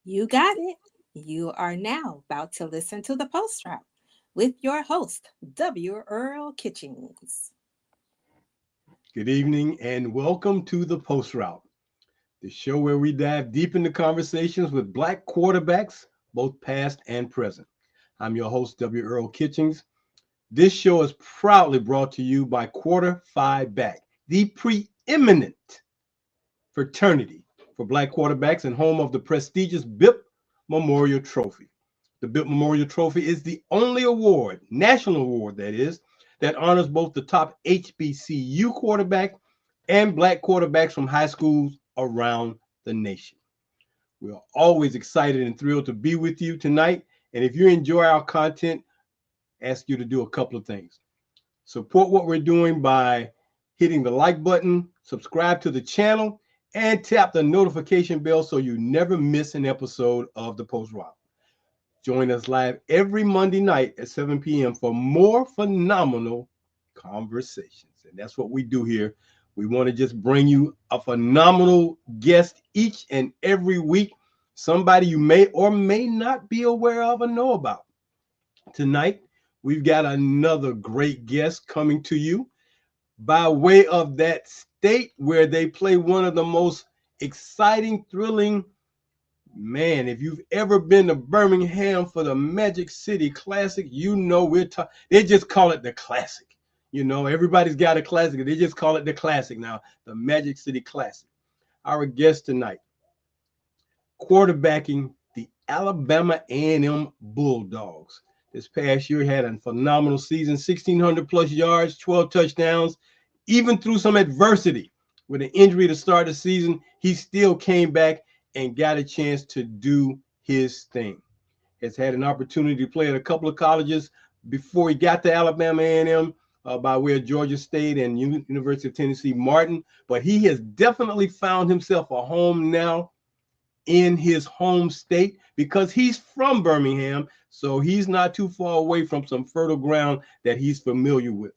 You got it. You are now about to listen to the Post Route with your host, W. Earl Kitchings. Good evening and welcome to the Post Route, the show where we dive deep into conversations with Black quarterbacks, both past and present. I'm your host, W. Earl Kitchings. This show is proudly brought to you by Quarter Five Back, the preeminent fraternity for Black quarterbacks and home of the prestigious BIP Memorial Trophy. The BIP Memorial Trophy is the only award, national award that is, that honors both the top HBCU quarterback and Black quarterbacks from high schools around the nation. We're always excited and thrilled to be with you tonight. And if you enjoy our content, ask you to do a couple of things. Support what we're doing by hitting the like button, subscribe to the channel, and tap the notification bell so you never miss an episode of the Post Route. Join us live every Monday night at 7 p.m. for more phenomenal conversations. And that's what we do here. We want to just bring you a phenomenal guest each and every week, somebody you may or may not be aware of or know about. Tonight, we've got another great guest coming to you by way of that state where they play one of the most exciting, thrilling. Man, if you've ever been to Birmingham for the Magic City Classic, you know we're talking. They just call it the Classic. You know, everybody's got a classic. They just call it the Classic now, the Magic City Classic. Our guest tonight, quarterbacking the Alabama A&M Bulldogs. This past year had a phenomenal season, 1,600 plus yards, 12 touchdowns, even through some adversity. With an injury to start the season, he still came back and got a chance to do his thing. Has had an opportunity to play at a couple of colleges before he got to Alabama A&M by way of Georgia State and University of Tennessee Martin. But he has definitely found himself a home now in his home state because he's from Birmingham, so he's not too far away from some fertile ground that he's familiar with.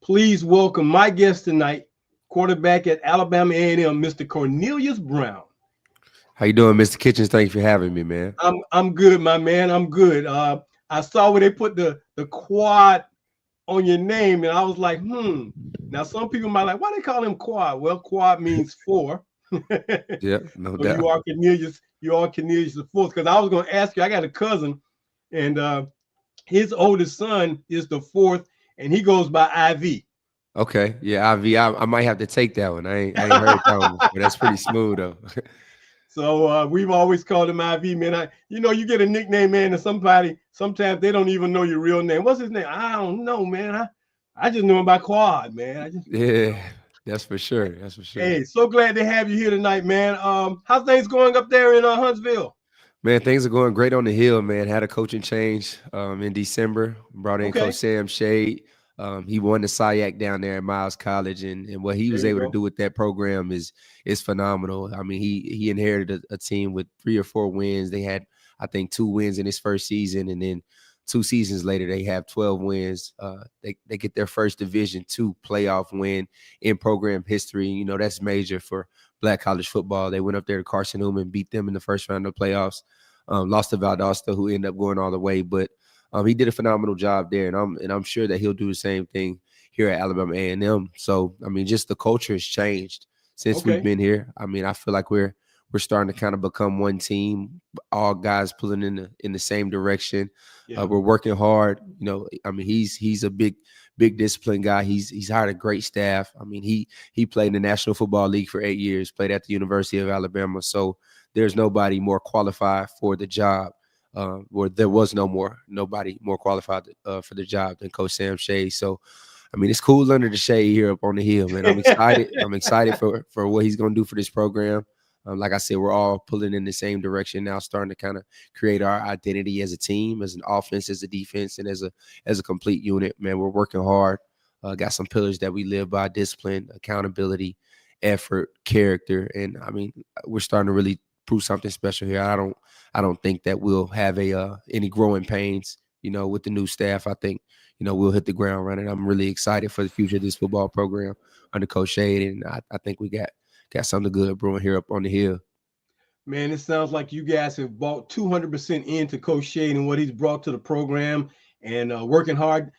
Please welcome my guest tonight, quarterback at Alabama A&M, Mr. Cornelious Brown. How you doing, Mr. Kitchens? Thank you for having me, man. I'm good, my man. I'm good. I saw where they put the quad on your name, and I was like, Now some people might like, why they call him quad? Well, quad means four. Yeah, no So you doubt. are Cornelius. You are Cornelius the fourth. Because I was going to ask you. I got a cousin, and his oldest son is the fourth, and he goes by IV. Okay, yeah, IV. I might have to take that one. I ain't heard that one before. That's pretty smooth though. So we've always called him IV, man. You get a nickname, man, and sometimes they don't even know your real name. What's his name? I don't know, man. I just knew him by Quad, man. Yeah, that's for sure. That's for sure. Hey, so glad to have you here tonight, man. How's things going up there in Huntsville? Man, things are going great on the hill, man. Had a coaching change in December. Brought in Okay, Coach Sam Shade. He won the SIAC down there at Miles College, and what he there was you able to go. do with that program is phenomenal. I mean, he inherited a team with 3 or 4 wins. They had, I think, 2 wins in his first season, and then 2 seasons later they have 12 wins. They get their first Division II playoff win in program history. You know, that's major for Black college football. They went up there to Carson Newman, beat them in the first round of the playoffs. Lost to Valdosta, who ended up going all the way, but he did a phenomenal job there, and I'm sure that he'll do the same thing here at Alabama A&M. So I mean, just the culture has changed since we've Okay, been here. I mean, I feel like we're starting to kind of become one team, all guys pulling in the same direction. yeah, We're working hard. You know, I mean, he's a big discipline guy. He's hired a great staff. I mean, he played in the National Football League for 8 years, played at the University of Alabama. So there's nobody more qualified for the job. Or there was nobody more qualified for the job than Coach Sam Shea. So, I mean, it's cool under the shade here up on the hill, man. I'm excited. I'm excited for what he's going to do for this program. Like I said, we're all pulling in the same direction now, starting to kind of create our identity as a team, as an offense, as a defense, and as a complete unit. Man, we're working hard. Got some pillars that we live by: discipline, accountability, effort, character, and I mean, we're starting to really prove something special here. I don't think that we'll have any growing pains, you know, with the new staff. I think, you know, we'll hit the ground running. I'm really excited for the future of this football program under Coach Shade, and I think we got something good brewing here up on the hill. Man, it sounds like you guys have bought 200% into Coach Shade and what he's brought to the program, and working hard.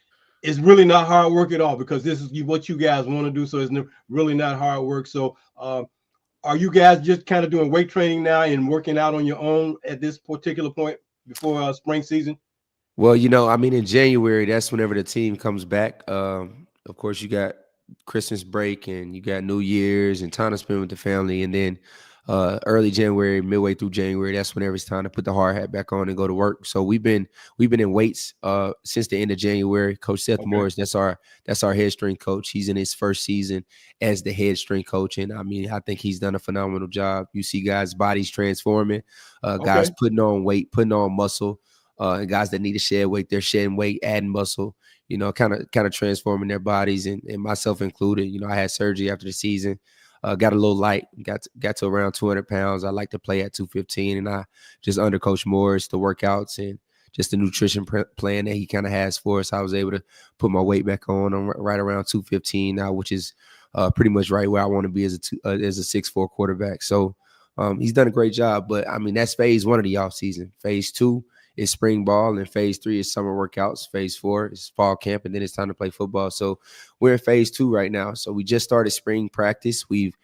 It's really not hard work at all, because this is what you guys want to do. So it's really not hard work. So are you guys just kind of doing weight training now and working out on your own at this particular point before spring season? Well, I mean, in January, that's whenever the team comes back. Of course, you got Christmas break and you got New Year's and time to spend with the family. And then early January, midway through January, that's whenever it's time to put the hard hat back on and go to work. So we've been in weights since the end of January. Coach Seth Okay. Morris, that's our head strength coach. He's in his first season as the head strength coach, and I mean, I think he's done a phenomenal job. You see guys' bodies transforming, guys Okay. putting on weight, putting on muscle. And guys that need to shed weight, they're shedding weight, adding muscle, kind of transforming their bodies, and myself included. I had surgery after the season, got a little light, got to around 200 pounds. I like to play at 215, and I just under Coach Morris, the workouts and just the nutrition plan that he kind of has for us. I was able to put my weight back on. I'm right around 215 now, which is pretty much right where I want to be as a 6'4" quarterback. So he's done a great job. But I mean, that's phase one of the offseason. Phase two is spring ball, and phase three is summer workouts. Phase four is fall camp, and then it's time to play football. So we're in phase two right now. So we just started spring practice. We've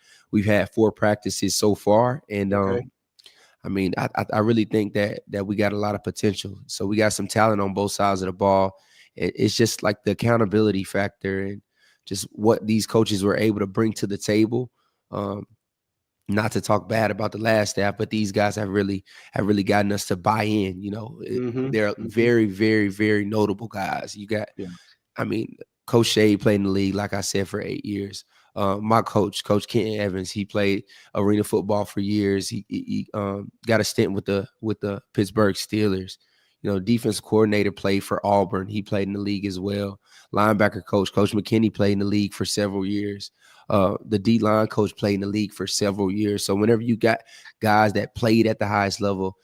had 4 practices so far, and Okay. I mean, I really think that we got a lot of potential. So we got some talent on both sides of the ball. It's just like the accountability factor and just what these coaches were able to bring to the table. Um, Not to talk bad about the last staff, but these guys have really gotten us to buy in. Mm-hmm. They're Mm-hmm. very, very, very notable guys. You got, Yeah. I mean, Coach Shea played in the league, like I said, for 8 years. My coach, Coach Kenton Evans, he played arena football for years. He got a stint with the Pittsburgh Steelers. Defense coordinator played for Auburn. He played in the league as well. Linebacker coach, Coach McKinney, played in the league for several years. The D line coach played in the league for several years. So whenever you got guys that played at the highest level,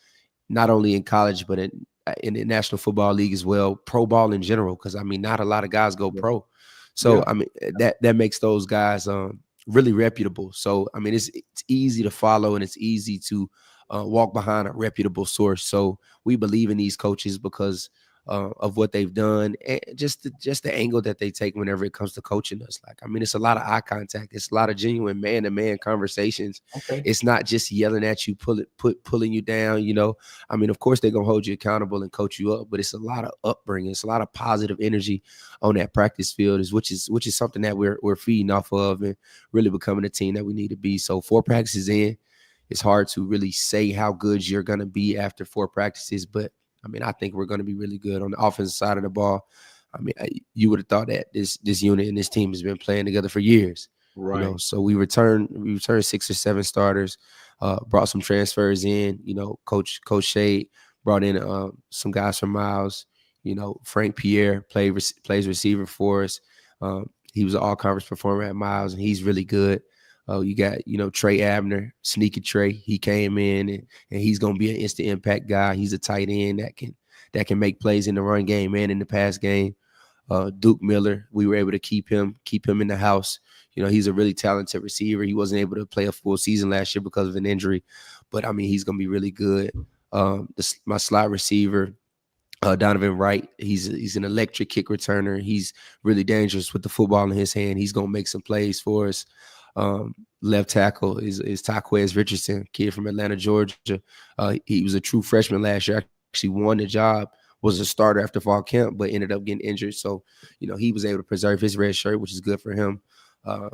not only in college but in the National Football League as well, pro ball in general, because I mean, not a lot of guys go Yeah. pro. So Yeah. I mean, that makes those guys really reputable. So I mean, it's easy to follow and it's easy to walk behind a reputable source. So we believe in these coaches because of what they've done, and just the angle that they take whenever it comes to coaching us. Like, I mean, it's a lot of eye contact. It's a lot of genuine man-to-man conversations. Okay. It's not just yelling at you, pulling you down. I mean, of course they're gonna hold you accountable and coach you up, but it's a lot of upbringing. It's a lot of positive energy on that practice field, which is something that we're feeding off of and really becoming a team that we need to be. So 4 practices in, it's hard to really say how good you're gonna be after 4 practices, but I mean, I think we're going to be really good on the offensive side of the ball. I mean, you would have thought that this unit and this team has been playing together for years. Right. So we returned 6 or 7 starters, brought some transfers in. Coach Shade brought in some guys from Miles. Frank Pierre plays receiver for us. He was an all-conference performer at Miles, and he's really good. You got, Trey Abner, sneaky Trey. He came in and he's gonna be an instant impact guy. He's a tight end that can make plays in the run game and in the pass game. Duke Miller, we were able to keep him in the house. He's a really talented receiver. He wasn't able to play a full season last year because of an injury, but I mean, he's gonna be really good. My slot receiver, Donovan Wright, he's an electric kick returner. He's really dangerous with the football in his hand. He's gonna make some plays for us. Left tackle is Taquez Richardson, kid from Atlanta, Georgia. He was a true freshman last year. Actually won the job, was a starter after fall camp, but ended up getting injured. So, he was able to preserve his red shirt, which is good for him. Uh,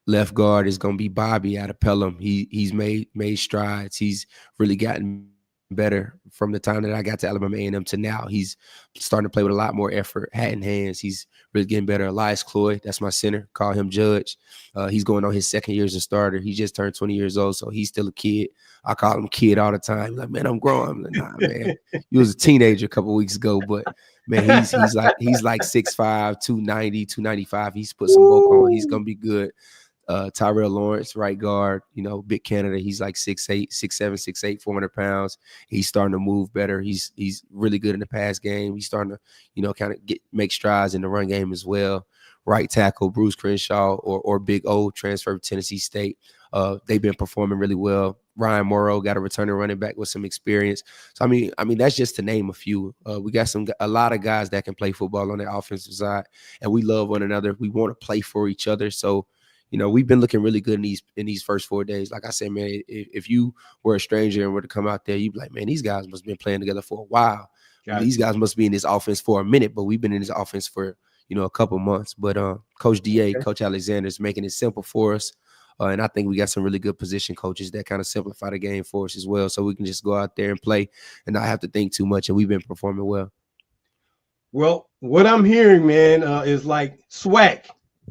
Left guard is going to be Bobby out of Pelham. He's made strides. He's really gotten better from the time that I got to Alabama A&M to now. He's starting to play with a lot more effort, hat in hands. He's really getting better. Elias Cloyd, that's my center. Call him Judge. He's going on his second year as a starter. He just turned 20 years old, so he's still a kid. I call him kid all the time. He's like, man, I'm growing. I'm like, nah, man. He was a teenager a couple of weeks ago, but man, he's like 6'5", 290, 295. He's put some bulk on. He's gonna be good. Tyrell Lawrence, right guard, big Canada. He's like 6'8", 6'7", 6'8", 400 pounds. He's starting to move better. He's really good in the pass game. He's starting to, kind of make strides in the run game as well. right tackle, Bruce Crenshaw, or Big O, transfer from Tennessee State. They've been performing really well. Ryan Morrow got a returning running back with some experience. So I mean that's just to name a few. We got a lot of guys that can play football on the offensive side, and we love one another. We want to play for each other. So, you know, we've been looking really good in these first 4 days. Like I said, man, if you were a stranger and were to come out there, you'd be like, man, these guys must have been playing together for a while. These guys must be in this offense for a minute, but we've been in this offense for, you know, a couple months. But Coach DA, Coach Alexander is making it simple for us. And I think we got some really good position coaches that kind of simplify the game for us as well. So we can just go out there and play and not have to think too much. And we've been performing well. Well, what I'm hearing, man, is like swag.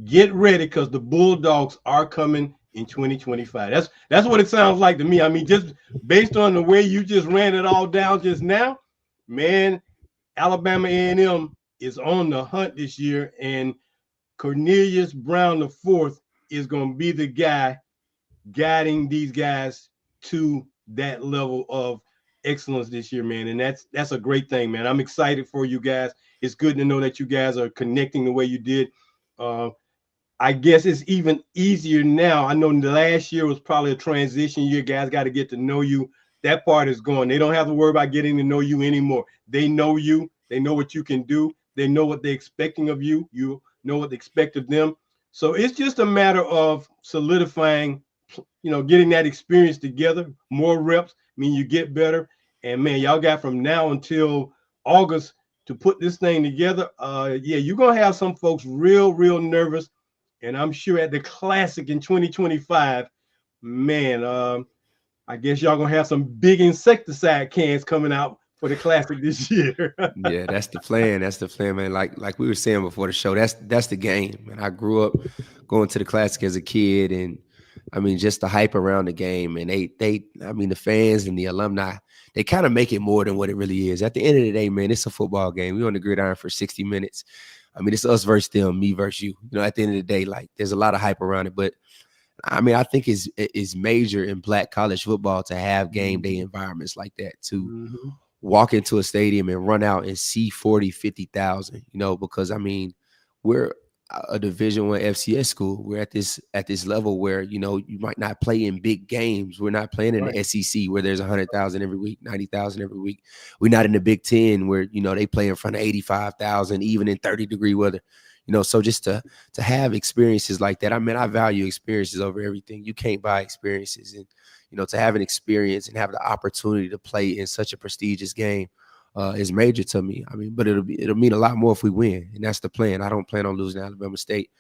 Get ready because the Bulldogs are coming in 2025. That's what it sounds like to me. I mean, just based on the way you just ran it all down just now, man, Alabama A&M is on the hunt this year, and Cornelious Brown IV is going to be the guy guiding these guys to that level of excellence this year, man. And that's a great thing, man. I'm excited for you guys. It's good to know that you guys are connecting the way you did. I guess it's even easier now. I know the last year was probably a transition year. Guys got to get to know you. That part is gone. They don't have to worry about getting to know you anymore. They know you. They know what you can do. They know what they're expecting of you. You know what they expect of them. So it's just a matter of solidifying, you know, getting that experience together, more reps. I mean, you get better. And, man, y'all got from now until August to put this thing together. Yeah, you're going to have some folks real nervous. And I'm sure at the Classic in 2025, man, I guess y'all going to have some big insecticide cans coming out for the Classic this year. Yeah, that's the plan. That's the plan, man. Like we were saying before the show, that's the game. And I grew up going to the Classic as a kid, and I mean, just the hype around the game, and I mean, the fans and the alumni, they kind of make it more than what it really is. At the end of the day, man, it's a football game. We're on the gridiron for 60 minutes. I mean, it's us versus them, me versus you. You know, at the end of the day, like, there's a lot of hype around it, but I mean, I think it's major in Black college football to have game day environments like that, to walk into a stadium and run out and see 40, 50,000, you know, because I mean, we're a Division I FCS school. We're at this level where, you know, you might not play in big games. We're not playing in the SEC where there's 100,000 every week, 90,000 every week. We're not in the Big Ten where, you know, they play in front of 85,000, even in 30-degree weather. You know, so just to have experiences like that, I mean, I value experiences over everything. You can't buy experiences. And, you know, to have an experience and have the opportunity to play in such a prestigious game is major to me. I mean, but it'll mean a lot more if we win. And that's the plan. I don't plan on losing to Alabama State.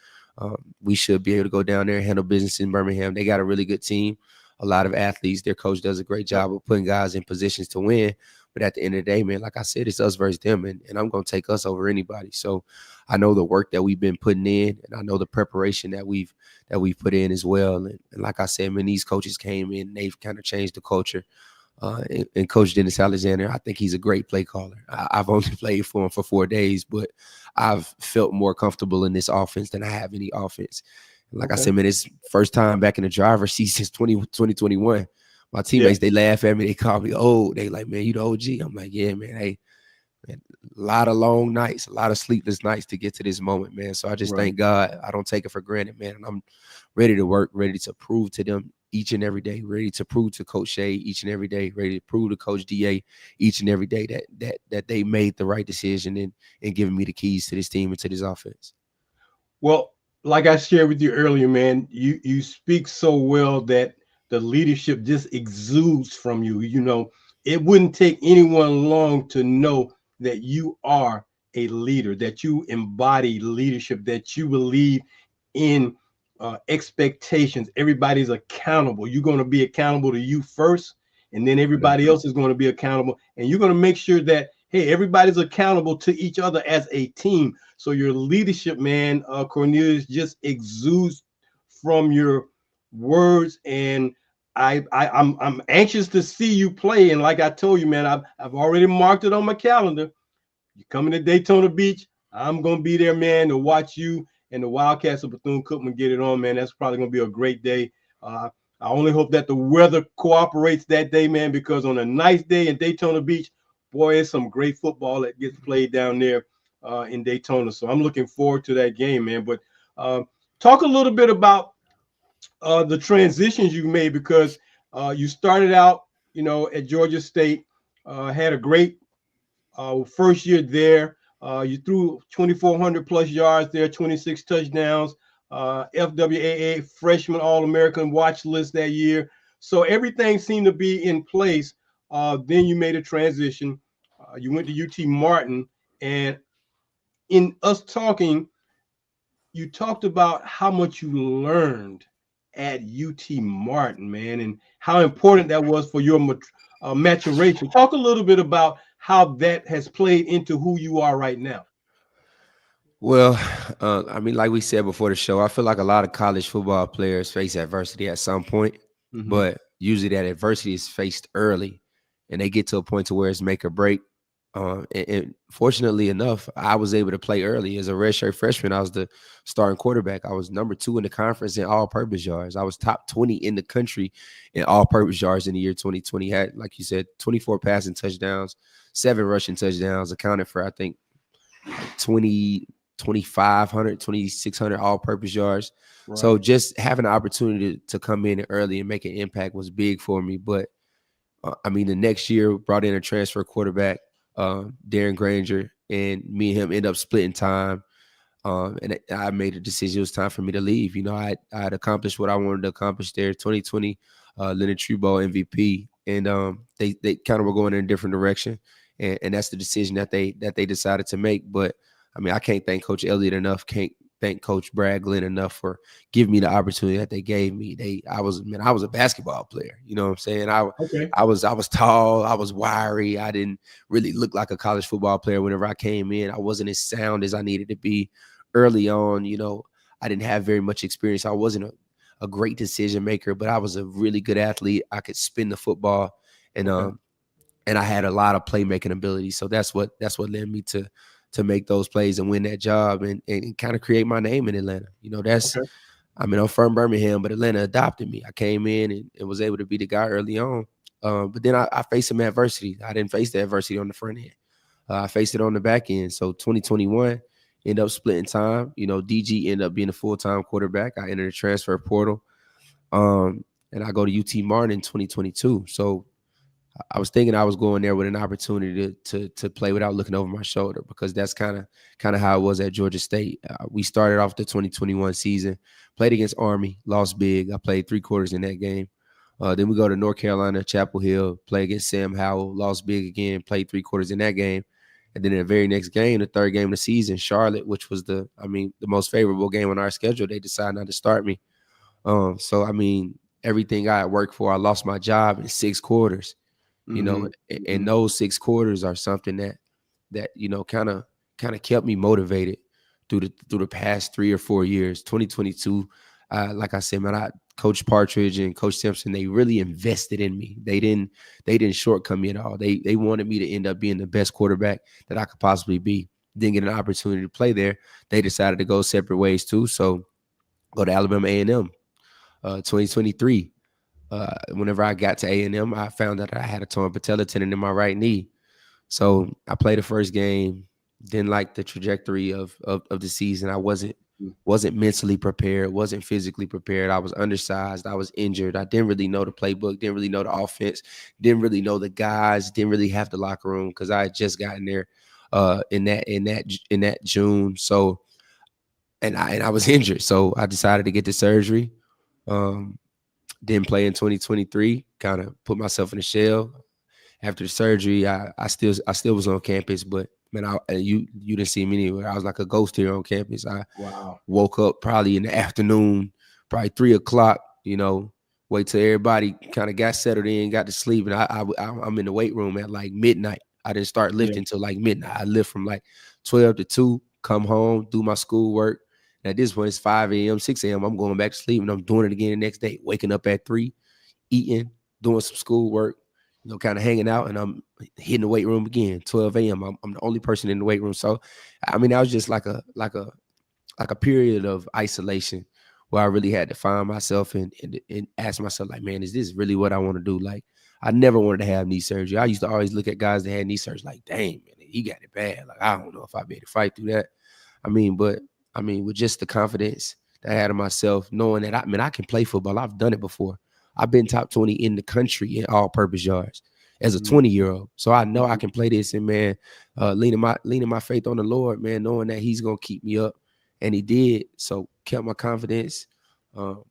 We should be able to go down there and handle business in Birmingham. They got a really good team, a lot of athletes. Their coach does a great job of putting guys in positions to win. But at the end of the day, man, like I said, it's us versus them, and I'm going to take us over anybody. So I know the work that we've been putting in, and I know the preparation that we've put in as well. And like I said, man, these coaches came in, and they've kind of changed the culture. And Coach Dennis Alexander, I think he's a great play caller. I've only played for him for 4 days, but I've felt more comfortable in this offense than I have any offense. Like I said, man, it's first time back in the driver's seat since 2021. My teammates, they laugh at me. They call me old. They like, man, you the OG. I'm like, yeah, man. Hey, man, a lot of long nights, a lot of sleepless nights to get to this moment, man. So I just thank God. I don't take it for granted, man. And I'm ready to work, ready to prove to them each and every day, ready to prove to Coach Shea each and every day, ready to prove to Coach DA each and every day that they made the right decision and giving me the keys to this team and to this offense. Well, like I shared with you earlier, man, you speak so well that the leadership just exudes from you. You know, it wouldn't take anyone long to know that you are a leader, that you embody leadership, that you believe in expectations. Everybody's accountable. You're going to be accountable to you first, and then everybody else is going to be accountable. And you're going to make sure that, hey, everybody's accountable to each other as a team. So your leadership, man, Cornelious, just exudes from your words, and I'm anxious to see you play. And like I told you, man, I've already marked it on my calendar. You're coming to Daytona Beach. I'm gonna be there, man, to watch you and the Wildcats of Bethune-Cookman get it on, man. That's probably gonna be a great day. I only hope that the weather cooperates that day, man, because on a nice day in Daytona Beach, boy, it's some great football that gets played down there. in Daytona. So I'm looking forward to that game, man. But talk a little bit about the transitions you made, because you started out, at Georgia State, had a great first year there. You threw 2,400 plus yards there, 26 touchdowns, FWAA freshman All-American watch list that year. So everything seemed to be in place. Then you made a transition. You went to UT Martin, and in us talking, you talked about how much you learned at UT Martin, man, and how important that was for your maturation. Talk a little bit about how that has played into who you are right now. Well, I mean, like we said before the show, I feel like a lot of college football players face adversity at some point, Mm-hmm. but usually that adversity is faced early, and they get to a point to where it's make or break. And fortunately enough, I was able to play early as a redshirt freshman. I was the starting quarterback. I was number 2 in the conference in all-purpose yards. I was top 20 in the country in all-purpose yards in the year 2020. Had, like you said, 24 passing touchdowns, 7 rushing touchdowns, accounted for I think 20, 2,500, 2,600 all-purpose yards. Right. So just having the opportunity to come in early and make an impact was big for me. But I mean, the next year brought in a transfer quarterback, Darren Granger, and me and him end up splitting time. And I made a decision. It was time for me to leave. I had accomplished what I wanted to accomplish there. 2020, Leonard Trebo MVP, and they kind of were going in a different direction, and that's the decision that they decided to make. But I mean, I can't thank Coach Elliott enough. Can't thank Coach Brad Glenn enough for giving me the opportunity that they gave me. I was a basketball player. You know what I'm saying? Okay. I was tall. I was wiry. I didn't really look like a college football player whenever I came in. I wasn't as sound as I needed to be early on. I didn't have very much experience. I wasn't a great decision maker, but I was a really good athlete. I could spin the football, and Okay. and I had a lot of playmaking ability. So that's what led me to make those plays and win that job, and kind of create my name in Atlanta. Okay. I'm from Birmingham, but Atlanta adopted me. I came in and was able to be the guy early on. But then I faced some adversity. I didn't face the adversity on the front end. I faced it on the back end. So 2021, end up splitting time. DG ended up being a full-time quarterback. I entered the transfer portal. And I go to UT Martin in 2022. So I was thinking I was going there with an opportunity to play without looking over my shoulder, because that's kind of how it was at Georgia State. We started off the 2021 season, played against Army, lost big. I played 3 quarters in that game. Then we go to North Carolina, Chapel Hill, play against Sam Howell, lost big again, played 3 quarters in that game. And then in the very next game, the third game of the season, Charlotte, which was the most favorable game on our schedule, they decided not to start me. So I mean, everything I had worked for, I lost my job in 6 quarters. Mm-hmm. And those 6 quarters are something that kind of kept me motivated through the past 3 or 4 years. 2022, like I said, man, Coach Partridge and Coach Simpson, they really invested in me. They didn't shortcut me at all. They wanted me to end up being the best quarterback that I could possibly be. Didn't get an opportunity to play there. They decided to go separate ways too. So go to Alabama A&M, 2023. Whenever I got to A&M, I found that I had a torn patella tendon in my right knee. So I played the first game, didn't like the trajectory of the season. I wasn't mentally prepared, wasn't physically prepared. I was undersized. I was injured. I didn't really know the playbook, didn't really know the offense, didn't really know the guys, didn't really have the locker room, because I had just gotten there in that June. So and I was injured. So I decided to get the surgery. Didn't play in 2023, kind of put myself in a shell. After the surgery, I still was on campus, but man, you didn't see me anywhere. I was like a ghost here on campus. I Wow. woke up probably in the afternoon, probably 3 o'clock. Wait till everybody kind of got settled in, got to sleep, and I'm in the weight room at like midnight. I didn't start lifting till like midnight. I lift from like 12 to 2, come home, do my schoolwork. And at this point, it's 5 a.m., 6 a.m. I'm going back to sleep, and I'm doing it again the next day, waking up at 3, eating, doing some schoolwork, kind of hanging out, and I'm hitting the weight room again, 12 a.m. I'm the only person in the weight room. So, I mean, that was just like a period of isolation where I really had to find myself and ask myself, like, man, is this really what I want to do? Like, I never wanted to have knee surgery. I used to always look at guys that had knee surgery like, dang, man, he got it bad. Like, I don't know if I'd be able to fight through that. But with just the confidence that I had in myself, knowing that I can play football. I've done it before. I've been top 20 in the country in all-purpose yards as a Mhm. 20-year-old. So I know I Mhm. can play this, and man, leaning my faith on the Lord, man, knowing that He's gonna keep me up, and He did. So kept my confidence. Um,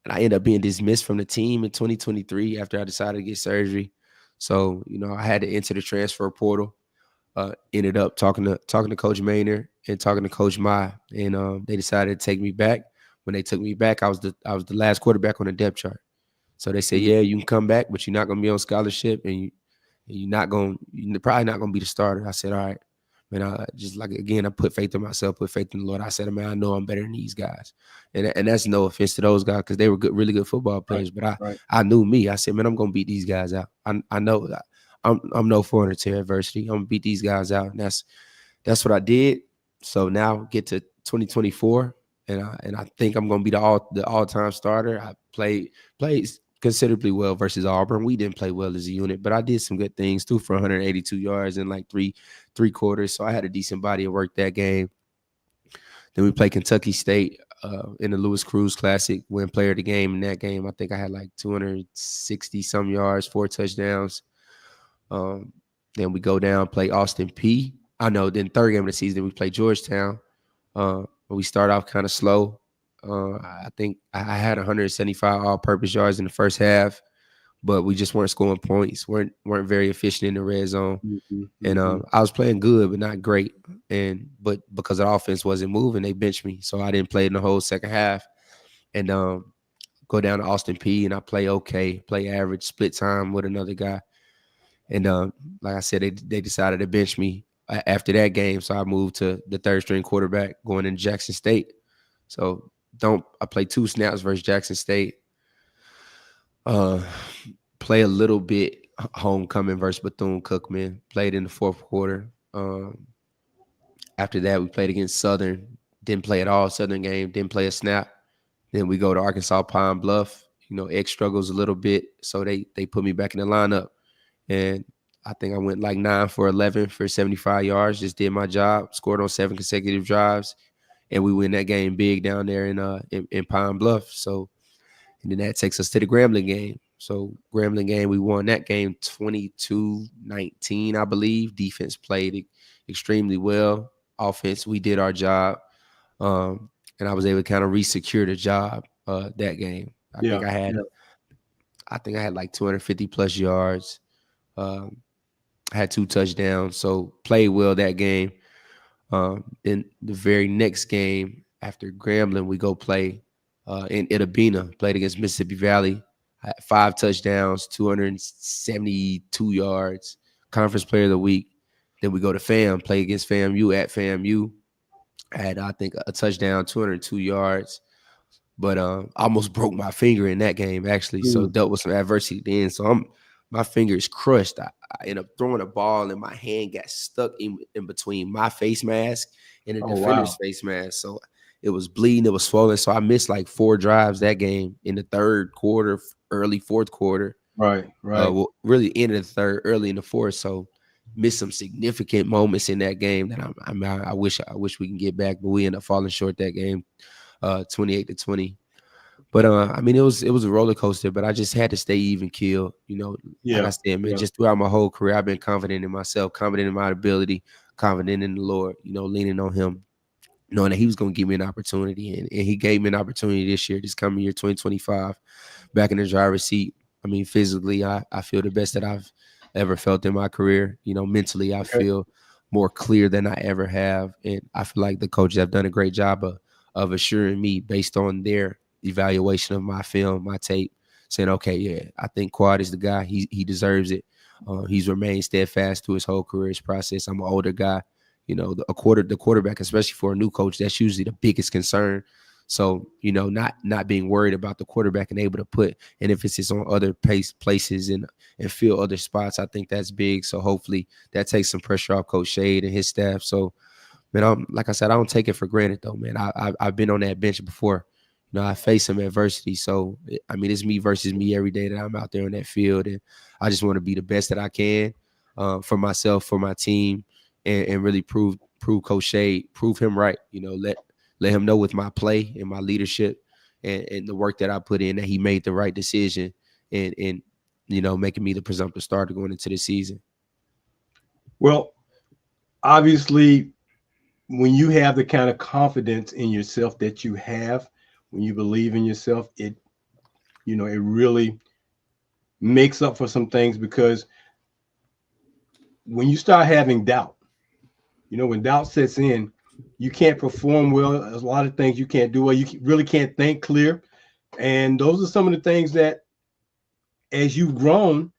and I ended up being dismissed from the team in 2023 after I decided to get surgery. So I had to enter the transfer portal. Ended up talking to Coach Maynard and talking to Coach Ma, and they decided to take me back. When they took me back, I was the last quarterback on the depth chart. So they said, Mhm. yeah, you can come back, but you're not going to be on scholarship, and you're probably not going to be the starter. I said, all right. Man, I just, like, again, I put faith in myself, put faith in the Lord. I said, man, I know I'm better than these guys. And that's no offense to those guys, because they were good, really good football Right. players. But I, Right. I knew me. I said, man, I'm going to beat these guys out. I know that I'm no foreigner to adversity. I'm going to beat these guys out. And that's what I did. So now get to 2024, and I think I'm going to be the all-time starter. I played considerably well versus Auburn. We didn't play well as a unit, but I did some good things too, for 182 yards in like three quarters. So I had a decent body of work that game. Then we played Kentucky State in the Lewis Cruz Classic, win player of the game in that game. I think I had like 260 some yards, 4 touchdowns. Um, then we go down, play Austin P. I know. Then third game of the season, we play Georgetown. We start off kind of slow. I think I had 175 all-purpose yards in the first half, but we just weren't scoring points. weren't very efficient in the red zone. Mhm. And Mhm. I was playing good, but not great. But because the offense wasn't moving, they benched me, so I didn't play in the whole second half. And go down to Austin P, and I play okay, play average, split time with another guy. And like I said, they decided to bench me after that game, so I moved to the third string quarterback going in Jackson State. So don't I played 2 snaps versus Jackson State. Uh, play a little bit homecoming versus Bethune Cookman. Played in the fourth quarter. After that, we played against Southern. Didn't play at all. Southern game. Didn't play a snap. Then we go to Arkansas Pine Bluff. X struggles a little bit, so they put me back in the lineup. And I think I went like 9 for 11 for 75 yards. Just did my job. Scored on 7 consecutive drives, and we win that game big down there in Pine Bluff. So, and then that takes us to the Grambling game. So Grambling game, we won that game 22-19, I believe. Defense played extremely well. Offense, we did our job, and I was able to kind of re-secure the job that game. I think Yeah. I had Yeah. I think I had like 250 plus yards. Um, I had 2 touchdowns, so played well that game. Then the very next game after Grambling, we go play in Itabena, played against Mississippi Valley. I had 5 touchdowns, 272 yards, conference player of the week. Then we go to play against FAMU at FAMU. I had, I think, a touchdown, 202 yards, but I almost broke my finger in that game, actually. So Mm. dealt with some adversity then. So my finger is crushed. I ended up throwing a ball, and my hand got stuck in between my face mask and the Oh, defender's wow. face mask. So it was bleeding, it was swollen. So I missed like 4 drives that game in the third quarter, early fourth quarter. Right. Right. Well, really end of the third, early in the fourth. So missed some significant moments in that game that I wish we can get back, but we ended up falling short that game, 28-20. But it was a roller coaster, but I just had to stay even keel. Like I Yeah. said, man, Yeah. just throughout my whole career, I've been confident in myself, confident in my ability, confident in the Lord, leaning on him, knowing that he was going to give me an opportunity. And he gave me an opportunity this coming year, 2025, back in the driver's seat. I mean, physically, I feel the best that I've ever felt in my career. Mentally, I Okay. feel more clear than I ever have. And I feel like the coaches have done a great job of assuring me based on their evaluation of my film, my tape, saying, okay, yeah, I think Quad is the guy. He deserves it. He's remained steadfast through his whole career process. I'm an older guy. The quarterback, especially for a new coach, that's usually the biggest concern. So, not being worried about the quarterback and able to put an emphasis on other places and fill other spots, I think that's big. So hopefully that takes some pressure off Coach Shade and his staff. So, man, like I said, I don't take it for granted though, man. I've been on that bench before. I face some adversity. So I mean, it's me versus me every day that I'm out there on that field, and I just want to be the best that I can for myself, for my team, and really prove Coach Shade, prove him right. You know, let him know with my play and my leadership and the work that I put in that he made the right decision and you know, making me the presumptive starter going into the season. Well, obviously, when you have the kind of confidence in yourself that you have, when you believe in yourself, it really makes up for some things because when you start having doubt, when doubt sets in, you can't perform well. There's a lot of things you can't do well. You really can't think clear. And those are some of the things that, as you've grown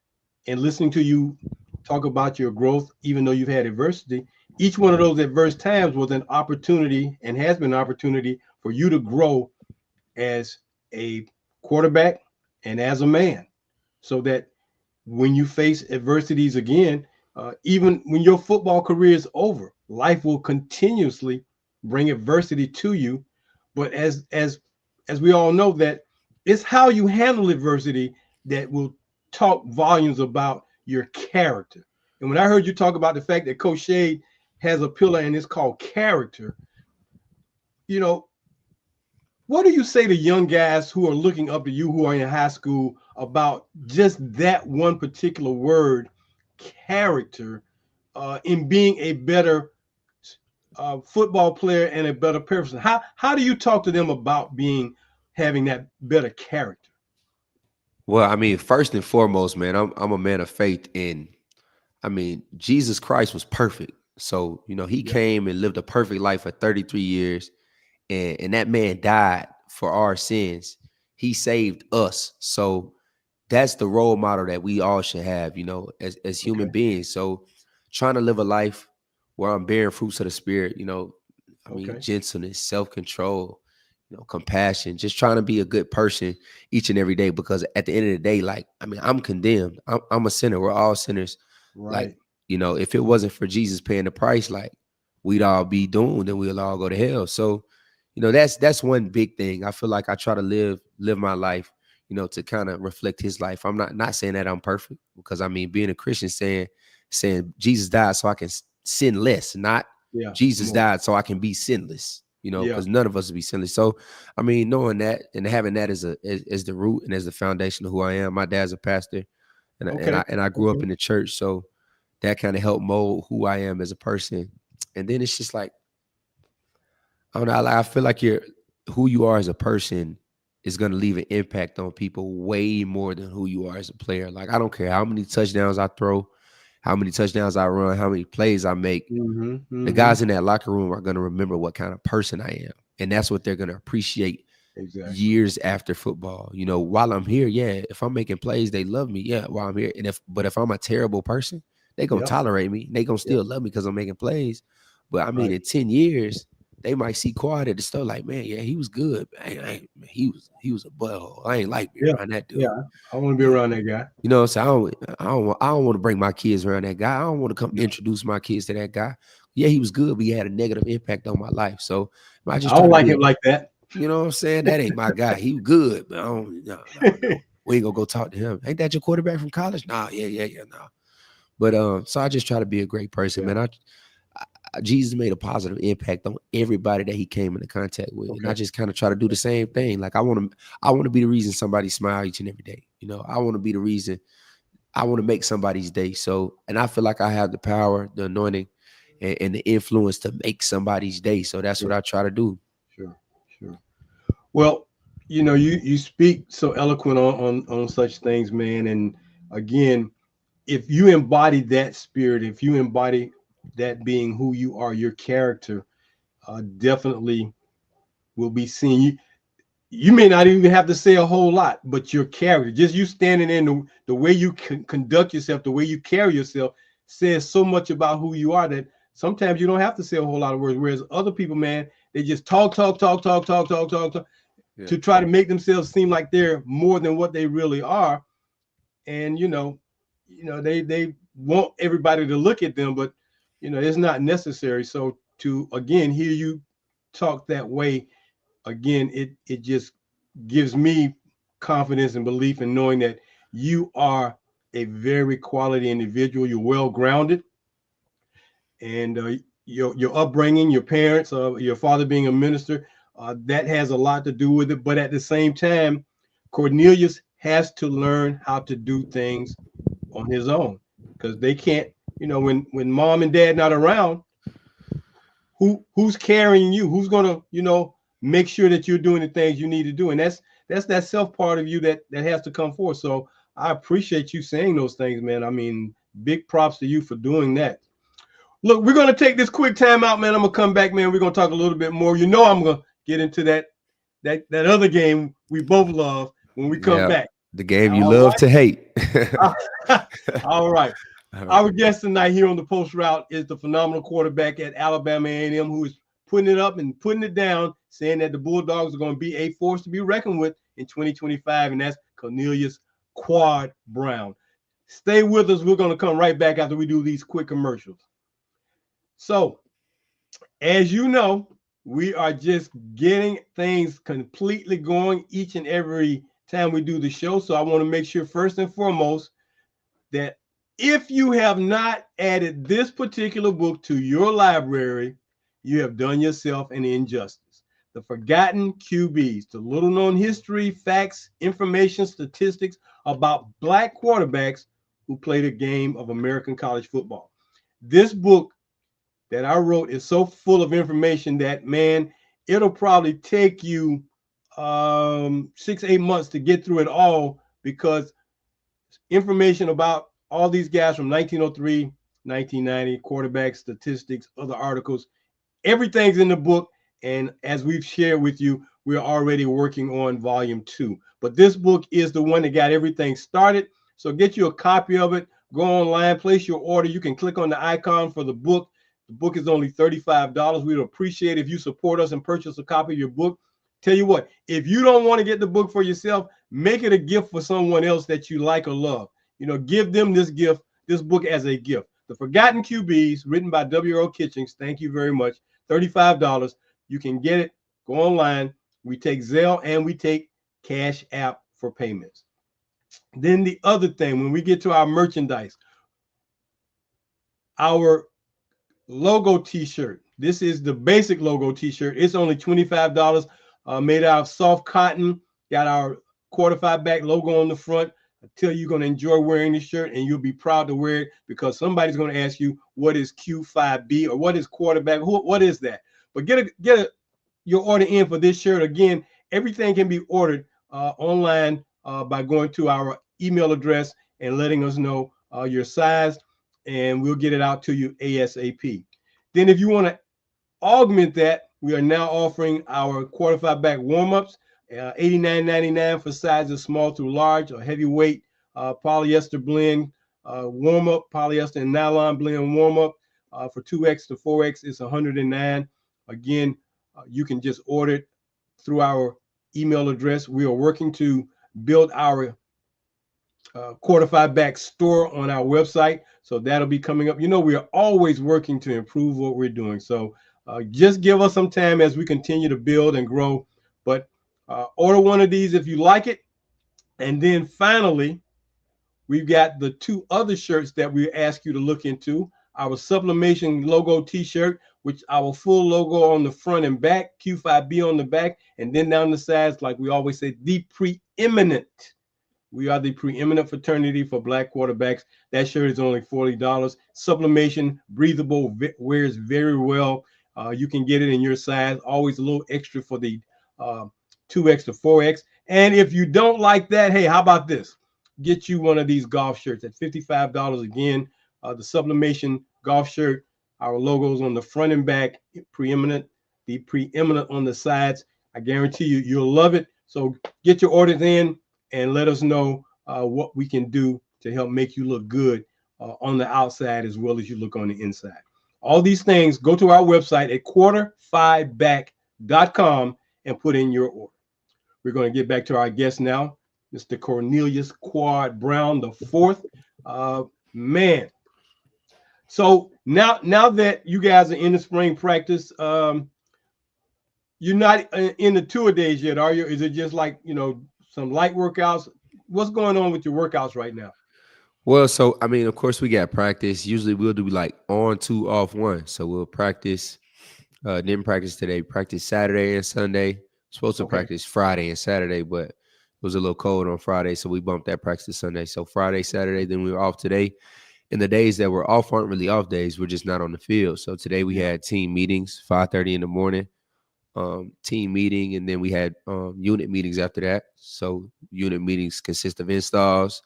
and listening to you talk about your growth, even though you've had adversity, each one of those adverse times was an opportunity and has been an opportunity for you to grow as a quarterback and as a man, so that when you face adversities again, even when your football career is over, life will continuously bring adversity to you. But as we all know, that it's how you handle adversity that will talk volumes about your character. And when I heard you talk about the fact that Coach Shade has a pillar and it's called character, you know, what do you say to young guys who are looking up to you, who are in high school, about just that one particular word, character, in being a better football player and a better person? How do you talk to them about having that better character? Well, I mean, first and foremost, man, I'm a man of faith in. I mean, Jesus Christ was perfect. So, you know, he Yeah. came and lived a perfect life for 33 years. And that man died for our sins. He saved us. So that's the role model that we all should have, you know, as human Okay. beings. So trying to live a life where I'm bearing fruits of the spirit, you know, I mean, Okay. gentleness, self-control, you know, compassion, just trying to be a good person each and every day. Because at the end of the day, like, I mean, I'm condemned. I'm a sinner. We're all sinners. Like, Right. you know, if it wasn't for Jesus paying the price, like, we'd all be doomed and we'll all go to hell. So, you know, that's one big thing. I feel like I try to live my life, you know, to kind of reflect his life. I'm not saying that I'm perfect, because I mean, being a Christian, saying Jesus died so I can sin less, not Yeah. Jesus More. died so I can be sinless, you know, Yeah. because none of us will be sinless. So, I mean, knowing that and having that as the root and as the foundation of who I am. My dad's a pastor, and Okay. I grew up Okay. in the church, so that kind of helped mold who I am as a person. And then it's just like, I don't know. I feel like who you are as a person is going to leave an impact on people way more than who you are as a player. Like, I don't care how many touchdowns I throw, how many touchdowns I run, how many plays I make. Mm-hmm. The Mm-hmm. guys in that locker room are going to remember what kind of person I am, and that's what they're going to appreciate Exactly. years after football. You know, while I'm here, yeah, if I'm making plays, they love me. Yeah, while I'm here, and if I'm a terrible person, they gonna Yep. tolerate me. They gonna Yep. still love me because I'm making plays. But I mean, Right. in 10 years, they might see Quad at the store like, man, yeah, he was good. Man, he was a butthole. I ain't like being Yeah. around that Yeah. dude. I want to be Yeah. around that guy. You know, so I don't want to bring my kids around that guy. I don't want to come No. introduce my kids to that guy. Yeah, he was good, but he had a negative impact on my life. So I just I try don't to like be him like that. you know what I'm saying? That ain't my guy. He was good, but I don't, no. We ain't gonna go talk to him. Ain't that your quarterback from college? Nah, yeah, nah. But so I just try to be a great person, Yeah. man. Jesus made a positive impact on everybody that he came into contact with, and I Okay. just kind of try to do the same thing. Like, I want to be the reason somebody smile each and every day. You know, I want to be the reason. I want to make somebody's day. So, and I feel like I have the power, the anointing, and the influence to make somebody's day. So that's what Sure. I try to do. Sure. Sure. Well, you speak so eloquent on such things, man. And again, if you embody that spirit, if you embody that being who you are, your character definitely will be seen. You may not even have to say a whole lot, but your character, just you standing in the way you conduct yourself, the way you carry yourself, says so much about who you are that sometimes you don't have to say a whole lot of words. Whereas other people, man, they just talk Yeah. to try to make themselves seem like they're more than what they really are. And they want everybody to look at them, but it's not necessary. So to again hear you talk that way, again, it just gives me confidence and belief in knowing that you are a very quality individual. You're well grounded. and your upbringing, your parents, your father being a minister, that has a lot to do with it. But at the same time, Cornelius has to learn how to do things on his own, because they can't, when mom and dad not around, who's carrying you? Who's gonna, make sure that you're doing the things you need to do? And that's that self part of you that has to come forth. So I appreciate you saying those things, man. I mean, big props to you for doing that. Look, we're gonna take this quick time out, man. I'm gonna come back, man. We're gonna talk a little bit more. I'm gonna get into that other game we both love when we come Yeah, back. the game you All love to hate. right. All right. Our guest tonight here on the Post Route is the phenomenal quarterback at Alabama A&M, who is putting it up and putting it down, saying that the Bulldogs are going to be a force to be reckoned with in 2025, and that's Cornelius Quad Brown. Stay with us. We're going to come right back after we do these quick commercials. So, as you know, we are just getting things completely going each and every time we do the show. So I want to make sure, first and foremost, that if you have not added this particular book to your library, you have done yourself an injustice. The Forgotten QBs, the little known history, facts, information, statistics about Black quarterbacks who played a game of American college football. This book that I wrote is so full of information that, man, it'll probably take you 6-8 months to get through it all, because information about all these guys from 1903, 1990, quarterback statistics, other articles, everything's in the book. And as we've shared with you, we're already working on volume 2. But this book is the one that got everything started. So get you a copy of it. Go online, place your order. You can click on the icon for the book. The book is only $35. We'd appreciate if you support us and purchase a copy of your book. Tell you what, if you don't want to get the book for yourself, make it a gift for someone else that you like or love. Give them this book as a gift. The Forgotten QBs, written by Earl Kitchings. Thank you very much. $35. You can get it. Go online. We take Zelle and we take Cash App for payments. Then the other thing, when we get to our merchandise, our logo t-shirt. This is the basic logo t-shirt. It's only $25, made out of soft cotton. Got our quarterback back logo on the front. I tell you, you're going to enjoy wearing this shirt, and you'll be proud to wear it, because somebody's going to ask you, what is Q5B, or what is quarterback? What is that? But get your order in for this shirt. Again, everything can be ordered online by going to our email address and letting us know your size, and we'll get it out to you ASAP. Then if you want to augment that, we are now offering our quarterback warm-ups, $89.99 for sizes small through large, or heavyweight polyester blend warm-up, polyester and nylon blend warm-up. For 2X to 4X, it's $109. Again, you can just order it through our email address. We are working to build our quarterback store on our website, so that'll be coming up. We are always working to improve what we're doing. So just give us some time as we continue to build and grow. But order one of these if you like it. And then finally, we've got the 2 other shirts that we ask you to look into. Our sublimation logo t-shirt, which our full logo on the front and back, Q5B on the back, and then down the sides, like we always say, the preeminent. We are the preeminent fraternity for Black quarterbacks. That shirt is only $40. Sublimation, breathable, wears very well. You can get it in your size. Always a little extra for the 2X to 4X. And if you don't like that, hey, how about this? Get you one of these golf shirts at $55 again. The sublimation golf shirt, our logos on the front and back, preeminent, the preeminent on the sides. I guarantee you'll love it. So get your orders in and let us know what we can do to help make you look good on the outside as well as you look on the inside. All these things, go to our website at quarter5back.com and put in your order. We're going to get back to our guest now, Mr. Cornelius Quad Brown the fourth. Man. So now that you guys are in the spring practice, you're not in the tour days yet, are you? Is it just like, some light workouts? What's going on with your workouts right now? Well, so I mean, of course, we got practice. Usually, we'll do like on two, off one. So we'll practice. Didn't practice today. Practice Saturday and Sunday. Supposed to Okay. practice Friday and Saturday, but it was a little cold on Friday, so we bumped that practice to Sunday. So Friday, Saturday, then we were off today. And the days that were off aren't really off days. We're just not on the field. So today we Yeah. had team meetings, 5:30 in the morning. Team meeting, and then we had unit meetings after that. So unit meetings consist of installs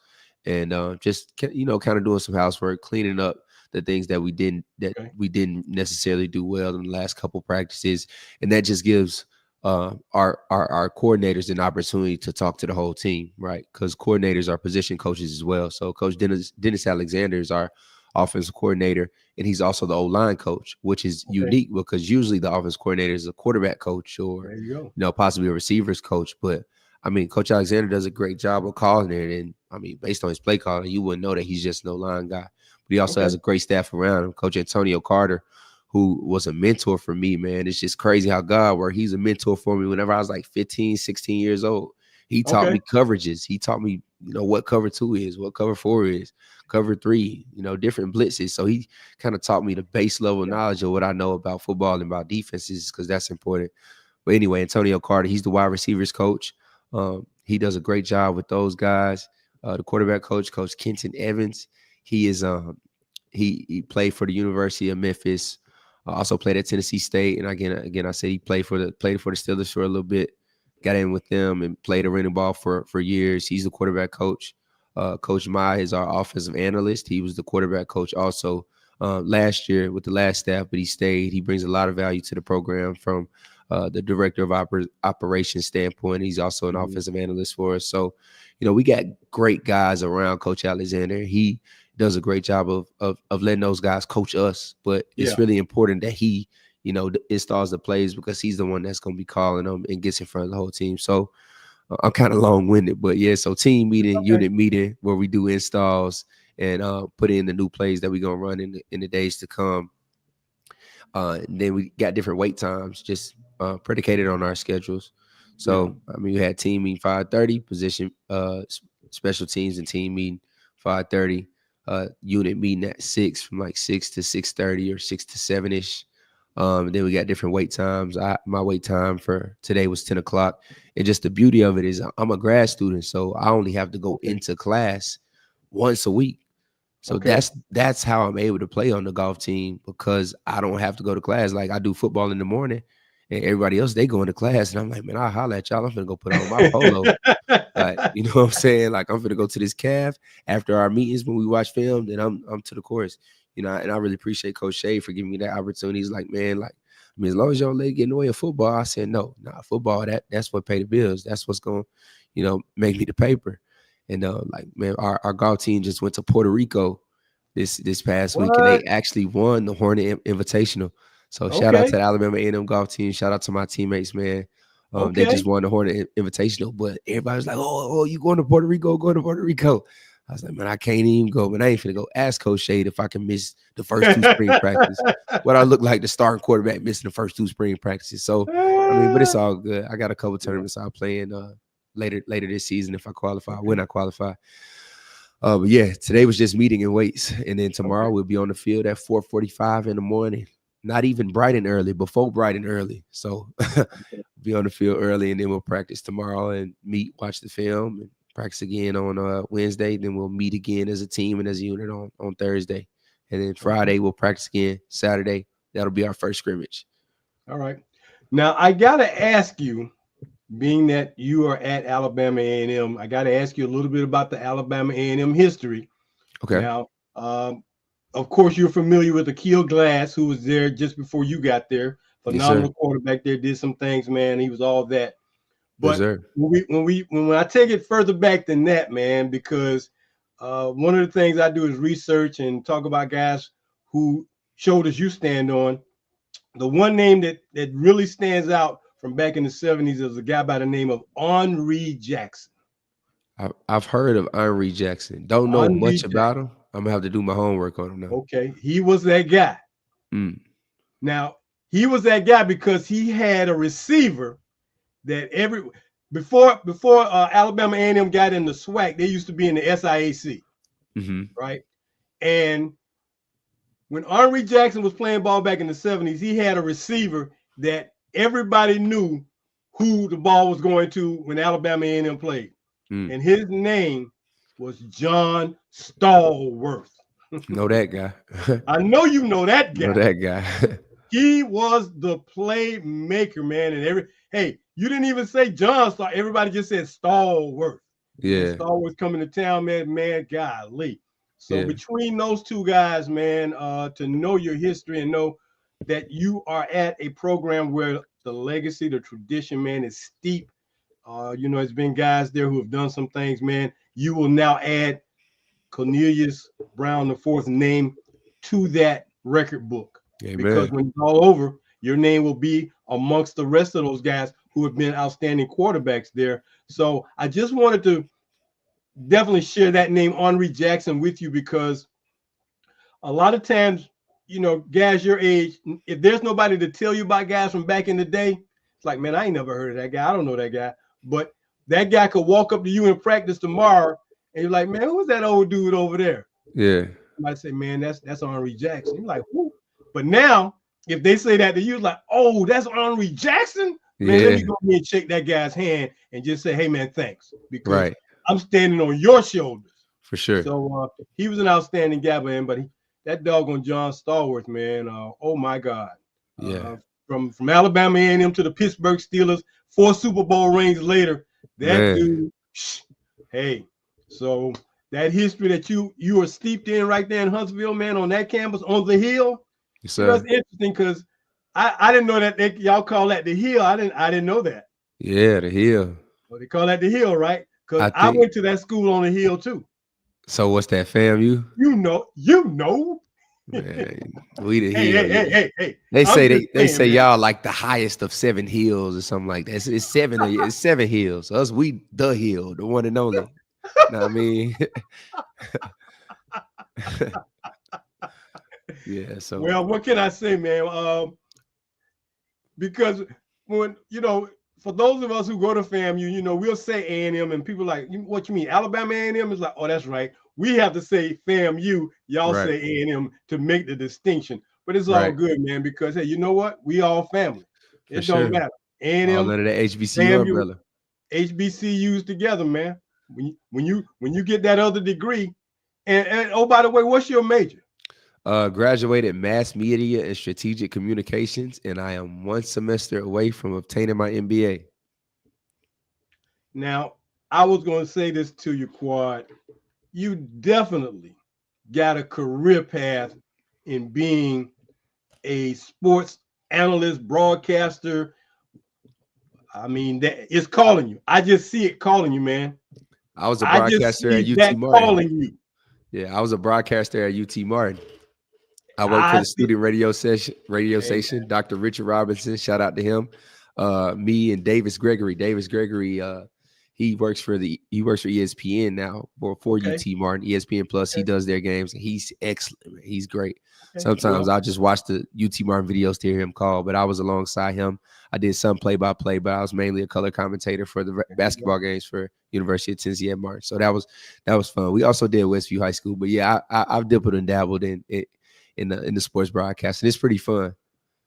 and just kind of doing some housework, cleaning up the things that Okay. we didn't necessarily do well in the last couple practices, and that just gives our coordinators an opportunity to talk to the whole team, right? Because coordinators are position coaches as well. So Coach Dennis Alexander is our offensive coordinator, and he's also the O-line coach, which is Okay. unique because usually the offense coordinator is a quarterback coach or There you go. possibly a receivers coach. But I mean, Coach Alexander does a great job of calling it, and I mean, based on his play calling, you wouldn't know that he's just no line guy. But he also Okay. has a great staff around him. Coach Antonio Carter, who was a mentor for me, man. It's just crazy how God worked. He's a mentor for me whenever I was like 15, 16 years old. He taught Okay. me coverages. He taught me, what cover 2 is, what cover 4 is, cover 3, different blitzes. So he kind of taught me the base level Yeah. knowledge of what I know about football and about defenses because that's important. But anyway, Antonio Carter, he's the wide receivers coach. He does a great job with those guys. The quarterback coach, Coach Kenton Evans, he is he played for the University of Memphis. Also played at Tennessee State, and again, I said he played for the Steelers for a little bit. Got in with them and played a running ball for years. He's the quarterback coach. Coach Mai is our offensive analyst. He was the quarterback coach also last year with the last staff, but he stayed. He brings a lot of value to the program from the director of operations standpoint. He's also an Mhm. offensive analyst for us. So, we got great guys around Coach Alexander. He does a great job of letting those guys coach us, but it's Yeah. really important that he, installs the plays because he's the one that's going to be calling them and gets in front of the whole team. So I'm kind of long winded, but yeah. So team meeting, Okay. unit meeting, where we do installs and put in the new plays that we're gonna run in the days to come. And then we got different wait times, just predicated on our schedules. Yeah. So I mean, we had team meeting 5:30, position special teams and team meeting 5:30, unit meeting at 6 from like 6 to 6:30 or 6 to 7 ish. And then we got different wait times. My wait time for today was 10 o'clock. And just the beauty of it is I'm a grad student, so I only have to go Okay. into class once a week. So Okay. that's how I'm able to play on the golf team because I don't have to go to class. Like I do football in the morning and everybody else, they go into class. And I'm like, man, I'll holler at y'all. I'm gonna go put on my polo. Like, you know what I'm saying? Like I'm gonna go to this calf after our meetings when we watch film, then I'm to the course. And I really appreciate Coach Shay for giving me that opportunity. He's like, man, like, I mean, as long as your leg get in the way of football, I said, no, nah, football, that's what pay the bills. That's what's gonna, make me the paper. And like, man, our golf team just went to Puerto Rico this past week, and they What? actually won the Hornet Invitational. So shout out to Okay. the Alabama A&M golf team. Shout out to my teammates, man. They just Okay. won the Hornet Invitational, but everybody was like, "Oh, you going to Puerto Rico? Going to Puerto Rico?" I was like, "Man, I can't even go, man. I ain't finna go ask Coach Shade if I can miss the first two spring practice. What I look like the starting quarterback missing the first two spring practices. So, I mean, but it's all good. I got a couple Yeah. tournaments I'll play in later this season if I qualify, when Okay. I qualify. But yeah, today was just meeting and weights, and then tomorrow Okay. we'll be on the field at 4:45 in the morning. Not even bright and early, before bright and early. So Okay. be on the field early, and then we'll practice tomorrow and meet, watch the film, and practice again on Wednesday. Then we'll meet again as a team and as a unit on Thursday, and then Okay. Friday we'll practice again. Saturday that'll be our first scrimmage. All right. Now I gotta ask you, being that you are at Alabama A&M, I gotta ask you a little bit about the Alabama A&M history. Okay. Now, of course, you're familiar with Akil Glass, who was there just before you got there. Yes, sir. Phenomenal quarterback there, did some things, man. He was all that. Yes, But sir. when I take it further back than that, man, because one of the things I do is research and talk about guys who shoulders you stand on. The one name that really stands out from back in the 70s is a guy by the name of Henri Jackson. I've heard of Henri Jackson. Don't know Henri much Jackson. about him. I'm gonna have to do my homework on him now. Okay, he was that guy. Mm, Now, he was that guy because he had a receiver that before Alabama A&M got in the SWAC, they used to be in the SIAC. Mm-hmm. right? And when Henri Jackson was playing ball back in the 70s, he had a receiver that everybody knew who the ball was going to when Alabama A&M played. Mm. And his name was John Stallworth. Know that guy. I know you know that Know guy. that guy. He was the playmaker, man. And hey, you didn't even say John Stall. Everybody just said Stallworth. When Yeah. Stallworth coming to town, man, golly. So Yeah. between those two guys, man, to know your history and know that you are at a program where the legacy, the tradition, man, is steep. It's been guys there who have done some things, man. You will now add Cornelious Brown the fourth name to that record book, because Amen. when it's all over, your name will be amongst the rest of those guys who have been outstanding quarterbacks there. So I just wanted to definitely share that name, Henri Jackson, with you, because a lot of times, guys your age, if there's nobody to tell you about guys from back in the day, it's like, man, I ain't never heard of that guy. I don't know that guy. But that guy could walk up to you in practice tomorrow and you're like, man, who's that old dude over there? Yeah. Somebody say, man, that's Henri Jackson. You're like, who? But now, if they say that to you, like, oh, that's Henri Jackson, man, let Yeah. me go ahead and shake that guy's hand and just say, hey, man, thanks, because Right. I'm standing on your shoulders. For sure. So he was an outstanding guy, man. But that doggone John Stallworth, man, oh my God, Yeah. From Alabama A&M to the Pittsburgh Steelers, 4 Super Bowl rings later, that Man. dude, hey, so that history that you are steeped in right there in Huntsville, man, on that campus, on the hill, Yes, that's sir. interesting because I didn't know that y'all call that the hill. I didn't know that. Yeah, the hill. Well, they call that the hill, right? Because I I think went to that school on the hill too. so. What's that, FAMU? You know. Man, we the Hey, hill. hey, Yeah. hey, hey, hey. They I'm say just they saying, say man. y'all like the highest of 7 hills or something like that. It's 7 it's 7 hills. Us, we the hill, the one and only. Know what I mean? Yeah. So Well, what can I say, man? Because when for those of us who go to FAMU, we'll say A&M, and people like, what you mean, Alabama A&M? Is like, oh, that's right. We have to say FAMU. Y'all right, say A&M to make the distinction. But it's all right, good, man, because hey, you know what? We all family. for It don't sure. matter. All A&M, under the HBCU FAMU, umbrella. HBCUs together, man. When you get that other degree, and oh, by the way, what's your major? Graduated mass media and strategic communications, and I am 1 semester away from obtaining my MBA. Now, I was going to say this to you, Quad. You definitely got a career path in being a sports analyst, broadcaster. I mean, that it's calling you. I just see it calling you, man. I was a I just broadcaster see at UT that Martin. calling you. Yeah, I was a broadcaster at UT Martin. I worked for I the see. student radio Hey, station, Dr. Richard Robinson. Shout out to him. Me and Davis Gregory. Davis Gregory, he works for ESPN now for okay, UT Martin, ESPN Plus. He okay, does their games, and he's excellent. Man. He's great. okay. Sometimes Well, I'll just watch the UT Martin videos to hear him call, but I was alongside him. I did some play-by-play, but I was mainly a color commentator for the there you go. basketball games for University of Tennessee at Martin. So that was fun. We also did Westview High School, but yeah, I've dibbled and dabbled in it in the sports broadcast, and it's pretty fun.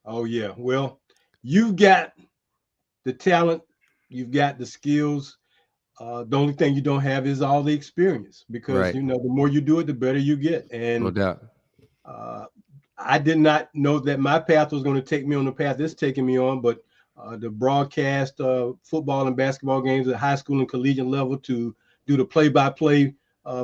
Oh yeah. Well, you've got the talent, you've got the skills. The only thing you don't have is all the experience, because Right. the more you do it, the better you get. No And doubt. uh, I did not know that my path was going to take me on the path it's taking me on, but the broadcast football and basketball games at high school and collegiate level, to do the play-by-play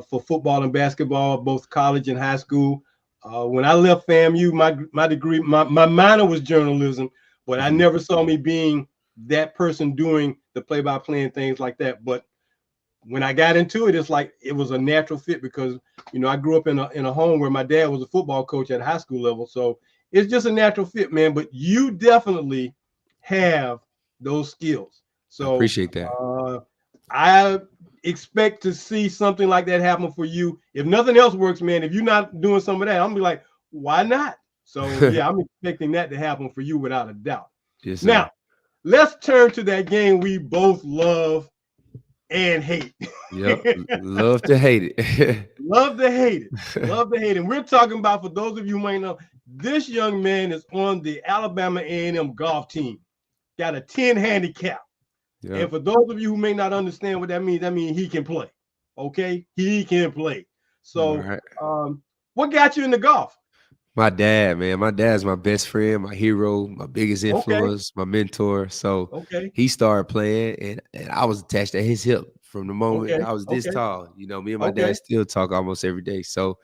for football and basketball, both college and high school. When I left FAMU, my degree, my minor was journalism, but I Mhm. never saw me being that person doing the play-by-play and things like that. But when I got into it, it's like it was a natural fit, because I grew up in a home where my dad was a football coach at high school level, so it's just a natural fit, man. But you definitely have those skills, I so appreciate that. I expect to see something like that happen for you. If nothing else works, man, if you're not doing some of that, I'm gonna be like, why not? So yeah, I'm expecting that to happen for you without a doubt. Yes, sir. Now let's turn to that game we both love, and hate. Yep. Love to hate it. Love to hate it. Love to hate it. And we're talking about, for those of you who might know, this young man is on the Alabama A&M golf team. Got a 10 handicap. And Yep. for those of you who may not understand what that means he can play. Okay? He can play. So Right. what got you into golf? My dad, man. My dad's my best friend, my hero, my biggest Okay. influence, my mentor. So Okay. he started playing, and I was attached to his hip from the moment Okay. I was this Okay. tall. You know, me and my Okay. dad still talk almost every day. So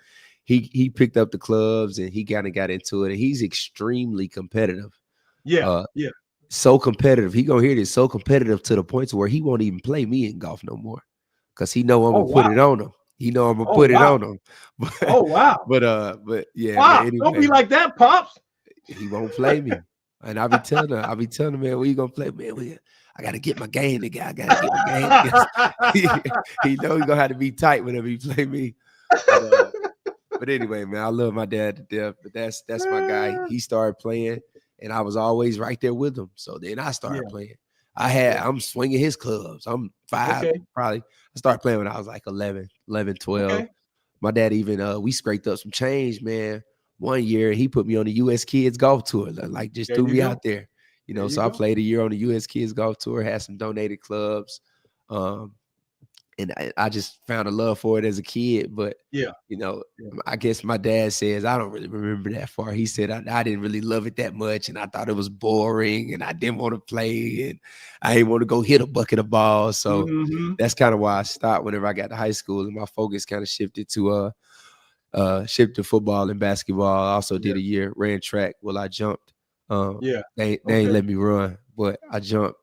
he picked up the clubs and he kind of got into it. And he's extremely competitive. Yeah. Uh, Yeah. so competitive. He gonna hear this. So competitive to the point to where he won't even play me in golf no more, cause he know I'm Oh gonna put wow. it on him. He know I'm gonna Oh put it wow. on him. Oh wow. But yeah, man. Pops, don't be Anyway, like that, Pops. he won't play me. And I be telling him, man, where you gonna play? Man, I gotta get my game together. I gotta get my game together. He know he gonna have to be tight whenever he play me. But but anyway, man, I love my dad to death. But that's my guy. He started playing, and I was always right there with him. So then I started Yeah. playing. Yeah. I'm swinging his clubs. I'm five, Okay. probably. I started playing when I was like 11, 12. Okay. My dad even we scraped up some change, man. One year he put me on the US Kids Golf Tour, like just There threw you me go. out there. You There know, you so I go. played a year on the US Kids Golf Tour, had some donated clubs. Um, and I just found a love for it as a kid. But Yeah. you know, Yeah. I guess my dad says I don't really remember that far. He said I didn't really love it that much, and I thought it was boring, and I didn't want to play, and I didn't want to go hit a bucket of balls. So Mm-hmm. that's kind of why I stopped whenever I got to high school, and my focus kind of shifted to football and basketball. I also Yeah. did a year, ran track. Well, I jumped. Yeah. They ain't Okay. let me run, but I jumped.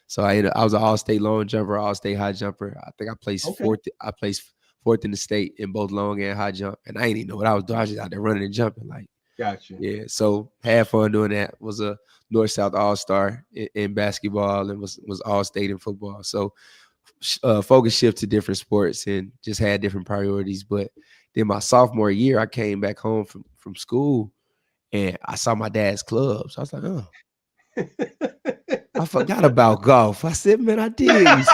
So I was an all-state long jumper, all-state high jumper. I think I placed Okay. fourth. I placed fourth in the state in both long and high jump. And I ain't even know what I was doing. I was just out there running and jumping. Like, Gotcha. yeah. So had fun doing that. Was a North-South all-star in basketball and was all-state in football. So focus shift to different sports and just had different priorities. But then my sophomore year, I came back home from school and I saw my dad's clubs. I was like, oh, I forgot about golf. I said, man, I did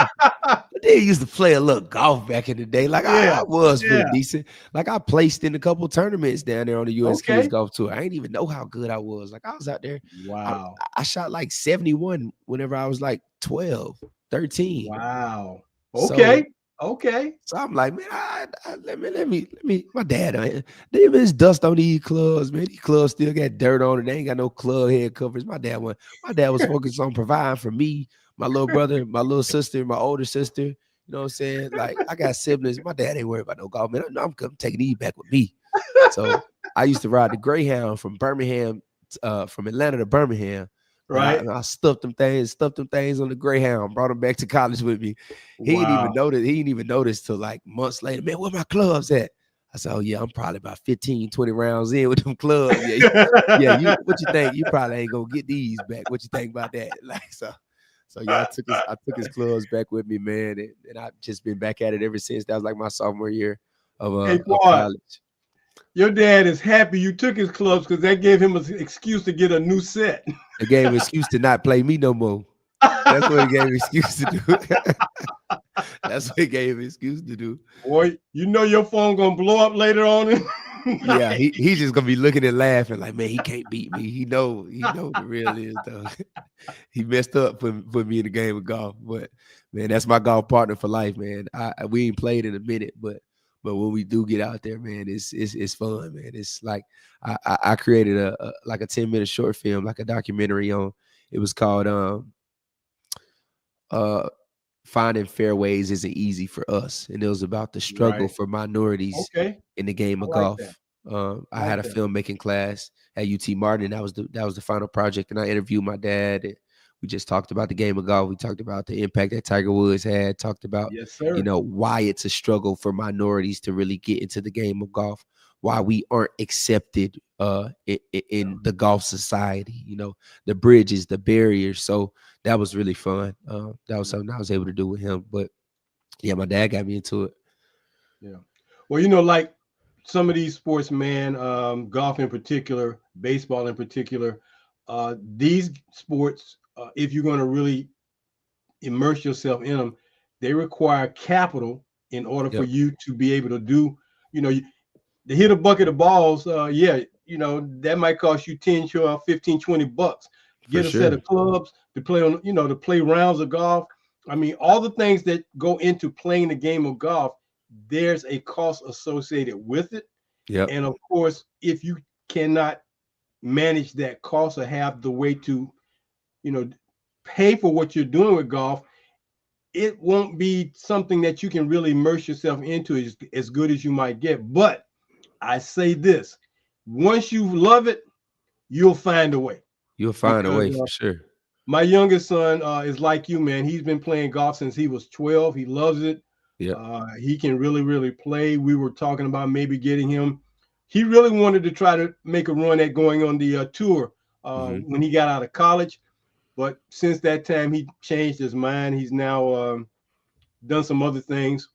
used to play a little golf back in the day. Like Yeah. I was pretty Yeah. decent. Like I placed in a couple tournaments down there on the US Kids Okay. Golf Tour. I didn't even know how good I was. Like I was out there. I, Wow. I shot like 71 whenever I was like 12, 13. Wow. So Okay. Okay. so I'm like, man, let me. My dad, there's dust on these clubs, man. These clubs still got dirt on it. They ain't got no club head covers. My dad was focused on providing for me, my little brother, my little sister, my older sister. You know what I'm saying? Like I got siblings. My dad ain't worried about no golf, man. I'm taking these back with me. So I used to ride the Greyhound from Birmingham, from Atlanta to Birmingham. And Right. I stuffed them things on the Greyhound, brought them back to college with me. He didn't even Wow. notice. He didn't even notice till like months later. Man, where my clubs at? I said, oh yeah, I'm probably about 15, 20 rounds in with them clubs. Yeah, yeah. What you think? You probably ain't gonna get these back. What you think about that? Like so yeah, I took his clubs back with me, man, and I've just been back at it ever since. That was like my sophomore year Hey, of boy, college. your dad is happy you took his clubs because that gave him an excuse to get a new set. It gave him an excuse to not play me no more. That's what it gave him an excuse to do. That's what it gave him an excuse to do. Boy, you know your phone gonna blow up later on in Yeah, life. he's just gonna be looking and laughing like, man, he can't beat me. He know the real is though. He messed up put me in the game of golf, but man, that's my golf partner for life, man. We ain't played in a minute, but when we do get out there, man, it's fun, man. It's like I created a like a 10-minute short film, like a documentary on. It was called uh finding fairways isn't easy for us, and it was about the struggle Right. for minorities Okay. in the game I of like that. golf. I I like had a that. filmmaking class at UT Martin. That was the final project, and I interviewed my dad. And we just talked about the game of golf. We talked about the impact that Tiger Woods had. Talked about Yes, sir. why it's a struggle for minorities to really get into the game of golf. Why we aren't accepted in the golf society. The bridges, the barriers. So that was really fun. That was something I was able to do with him. But yeah, my dad got me into it. Yeah. Well, like some of these sports, man, golf in particular, baseball in particular, these sports, if you're going to really immerse yourself in them, they require capital in order for Yep. you to be able to do, you know, to hit a bucket of balls. Yeah, that might cost you 10, 12, 15, $20. For Get a set sure. of clubs to play on, to play rounds of golf. I mean, all the things that go into playing the game of golf, there's a cost associated with it. Yep. And of course, if you cannot manage that cost or have the way to, you know, pay for what you're doing with golf, it won't be something that you can really immerse yourself into as good as you might get. But I say this, once you love it, you'll find a way. You'll find a Because way for sure. my youngest son is like you, man. He's been playing golf since he was 12. He loves it. Yep. He can really, really play. We were talking about maybe getting him. He really wanted to try to make a run at going on the tour Hmm. when he got out of college. But since that time, he changed his mind. He's now done some other things,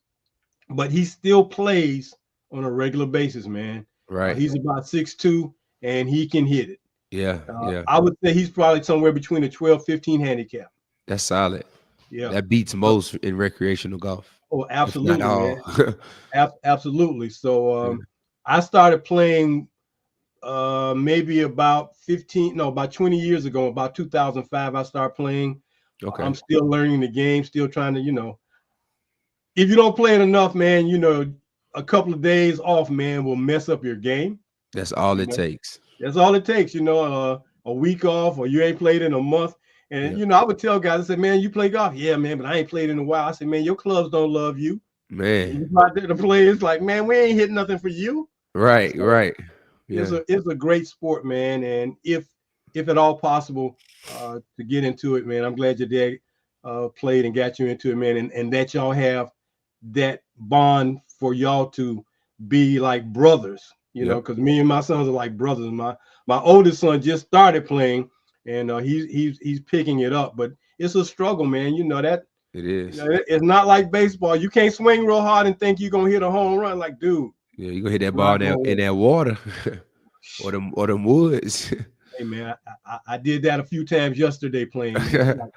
but he still plays on a regular basis, man. Right. He's about 6'2", and he can hit it. Yeah. Yeah. I would say he's probably somewhere between a 12, 15 handicap. That's solid. Yeah. That beats most in recreational golf, Oh, if not absolutely, man. all. Absolutely. So Yeah. I started playing maybe about 20 years ago, about 2005. I started playing. Okay. I'm still learning the game, still trying to, if you don't play it enough, man, a couple of days off, man, will mess up your game. That's all You it know, takes. that's all it takes, a week off, or you ain't played in a month. And, Yep. I would tell guys, I said, man, you play golf? Yeah, man, but I ain't played in a while. I said, man, your clubs don't love you. And Man. you out there to play, it's like, man, we ain't hitting nothing for you. Right. So Right. it's Yeah. a great sport, man. And if at all possible to get into it, man, I'm glad your dad played and got you into it, man, and that y'all have that bond for y'all to be like brothers, Yep. because me and my sons are like brothers. My oldest son just started playing, and he's picking it up, but it's a struggle, man. That It is. it's not like baseball. You can't swing real hard and think you're gonna hit a home run. Like, dude, Yeah. You gonna hit it's that ball not gonna in work. that water, or them woods. Hey, man, I did that a few times yesterday playing, man. It's like,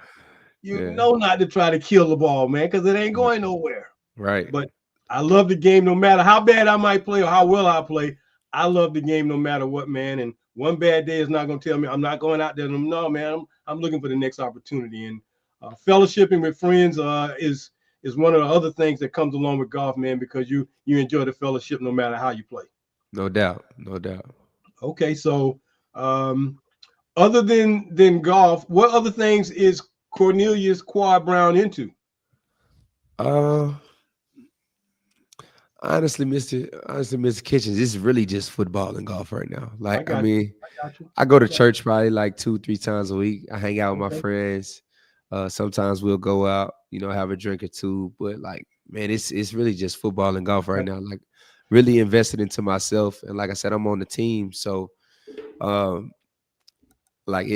you Yeah. know not to try to kill the ball, man, because it ain't going nowhere. Right. But I love the game no matter how bad I might play or how well I play. I love the game no matter what, man. And one bad day is not going to tell me I'm not going out there. No, man, I'm looking for the next opportunity. And fellowshipping with friends is one of the other things that comes along with golf, man, because you enjoy the fellowship no matter how you play. No doubt. No doubt. Okay, so other than golf, what other things is Cornelious Quad Brown into? Uh, Mr. Kitchens, this is really just football and golf right now. I Like, I got you. mean, I got you. I go to Okay. church probably like 2, 3 times a week. I hang out with my Okay. friends. Sometimes we'll go out, have a drink or two. But like, man, it's really just football and golf right Okay. now. Like, really invested into myself. And like I said, I'm on the team, so um, like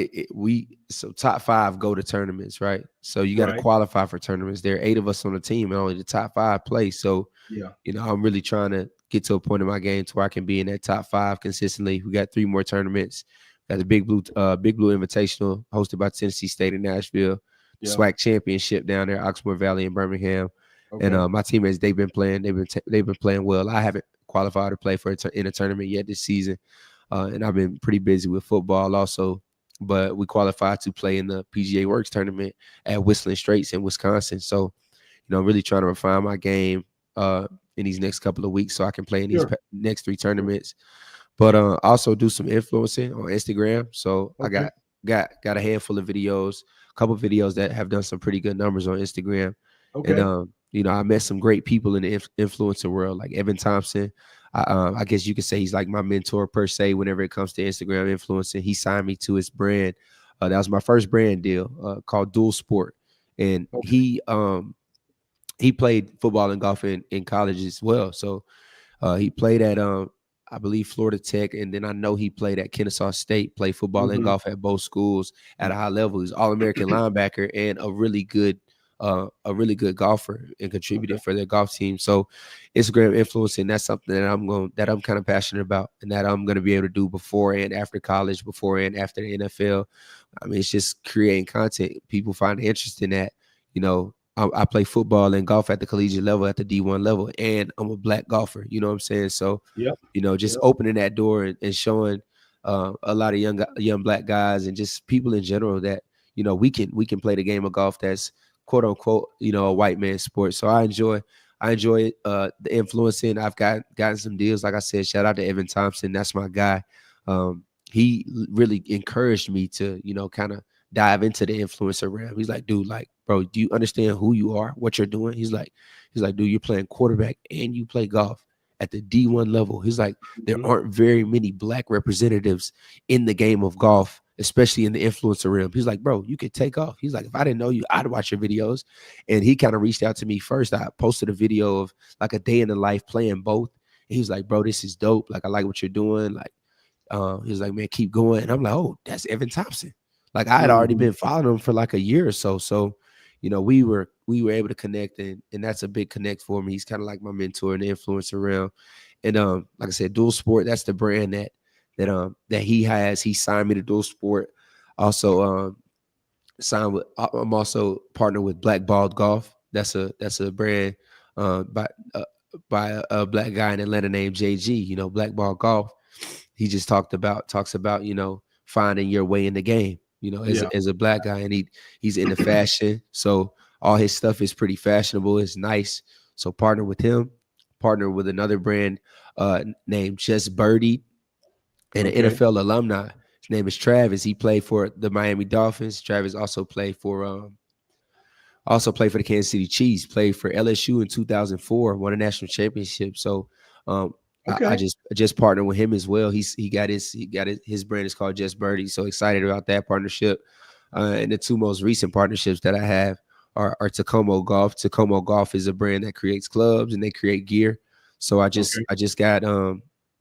so top five go to tournaments, right? So you got to Right. qualify for tournaments. There are 8 of us on the team, and only the top 5 play. So Yeah. I'm really trying to get to a point in my game to where I can be in that top 5 consistently. We got 3 more tournaments. Got the Big Blue Invitational hosted by Tennessee State in Nashville, the Yeah. SWAC Championship down there, Oxmoor Valley in Birmingham, Okay. and my teammates they've been playing. They've been playing well. I haven't qualified to play for in a tournament yet this season, and I've been pretty busy with football also. But we qualified to play in the PGA Works tournament at Whistling Straits in Wisconsin. So, I'm really trying to refine my game in these next couple of weeks so I can play in these Sure. next 3 tournaments. But also do some influencing on Instagram. So I Okay. got a handful of videos, a couple of videos that have done some pretty good numbers on Instagram. Okay. And I met some great people in the influencer world, like Evan Thompson. I guess you could say he's like my mentor per se whenever it comes to Instagram influencing. He signed me to his brand. That was my first brand deal called Dual Sport. And Okay. he played football and golf in college as well. So he played at I believe Florida Tech, and then I know he played at Kennesaw State, played football and Mhm. golf at both schools at a high level. He's All-American linebacker and a really good golfer and Okay. contributed for their golf team. So Instagram influencing, that's something that I'm kind of passionate about and that I'm gonna be able to do before and after college, before and after the NFL. I mean, it's just creating content. People find interest in that, I play football and golf at the collegiate level, at the D1 level, and I'm a black golfer. You know what I'm saying? So, Yep. just Yep. opening that door and showing a lot of young black guys and just people in general that we can play the game of golf that's quote unquote a white man's sport. So I enjoy it, the influencing. I've gotten some deals. Like I said, shout out to Evan Thompson. That's my guy. He really encouraged me to kind of dive into the influencer realm. He's like, dude, like, bro, do you understand who you are, what you're doing? He's like, dude, you're playing quarterback and you play golf at the D1 level. He's like, there Mhm. aren't very many black representatives in the game of golf, especially in the influencer realm. He's like, bro, you could take off. He's like, if I didn't know you, I'd watch your videos. And he kind of reached out to me first. I posted a video of like a day in the life playing both. And he was like, bro, this is dope. Like, I like what you're doing. Like, he was like, man, keep going. And I'm like, oh, that's Evan Thompson. Like, I had already Mhm. been following him for like a year or so. So, we were able to connect, and that's a big connect for me. He's kind of like my mentor and influencer around. And like I said, Dual Sport, that's the brand that he has. He signed me to Dual Sport. Also, I'm also partnered with Black Bald Golf. That's a brand by a black guy in Atlanta named JG. Black Bald Golf. He just talks about finding your way in the game. As Yeah. a, as a black guy, and he's into fashion, so all his stuff is pretty fashionable. It's nice. So partner with him. Partner with another brand named Just Birdie, and an Okay. NFL alumni. His name is Travis. He played for the Miami Dolphins. Travis also played for the Kansas City Chiefs. Played for LSU in 2004. Won a national championship. So I Okay. just partnered with him as well. His brand is called Just Birdie. So excited about that partnership. And the two most recent partnerships that I have are Tacoma Golf. Tacoma Golf is a brand that creates clubs and they create gear. So Okay. I just got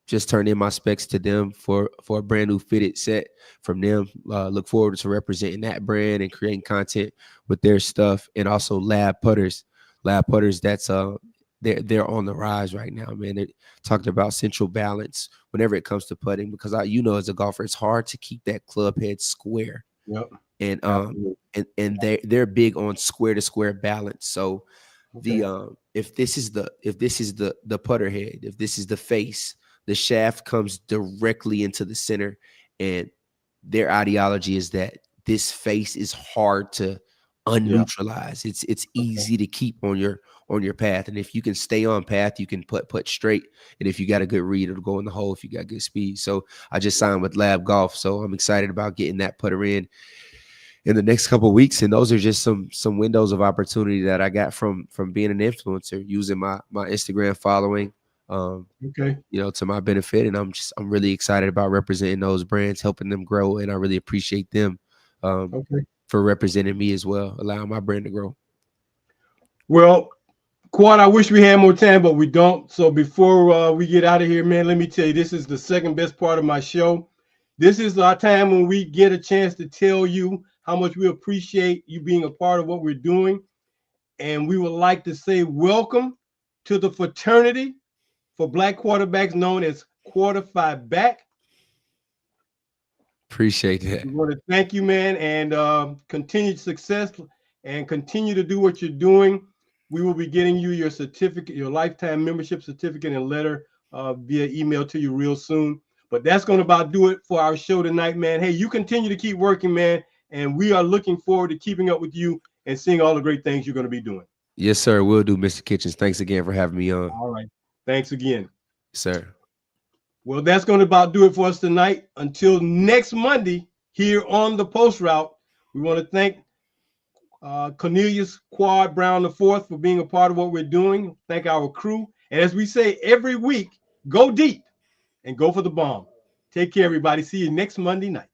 just turned in my specs to them for a brand new fitted set from them. Look forward to representing that brand and creating content with their stuff, and also Lab Putters. That's they're on the rise right now, man. They're talking about central balance whenever it comes to putting, because as a golfer, it's hard to keep that club head square, Yep. and Absolutely. they're big on square to square balance. So Okay. the if this is the putter head, if this is the face, the shaft comes directly into the center, and their ideology is that this face is hard to Yeah. unneutralize. It's Okay. easy to keep on your path, and if you can stay on path, you can put straight. And if you got a good read, it'll go in the hole if you got good speed. So I just signed with Lab Golf, so I'm excited about getting that putter in the next couple of weeks. And those are just some windows of opportunity that I got from being an influencer, using my Instagram following, um, Okay. to my benefit. And I'm really excited about representing those brands, helping them grow, and I really appreciate them um, Okay. for representing me as well, allowing my brand to grow. Well, Quad, I wish we had more time, but we don't. So before we get out of here, man, let me tell you, this is the second best part of my show. This is our time when we get a chance to tell you how much we appreciate you being a part of what we're doing. And we would like to say welcome to the fraternity for black quarterbacks known as Quarterfied Back. Appreciate that. We want to thank you, man, and continued success, and continue to do what you're doing. We will be getting you your certificate, your lifetime membership certificate and letter via email to you real soon. But that's going to about do it for our show tonight, man. Hey, you continue to keep working, man, and we are looking forward to keeping up with you and seeing all the great things you're going to be doing. Yes, sir. Will do, Mr. Kitchens. Thanks again for having me on. All right. Thanks again. Sir. Well, that's going to about do it for us tonight. Until next Monday here on the Post Route, we want to thank Cornelious Quad Brown IV for being a part of what we're doing. Thank our crew. And as we say every week, go deep and go for the bomb. Take care, everybody. See you next Monday night.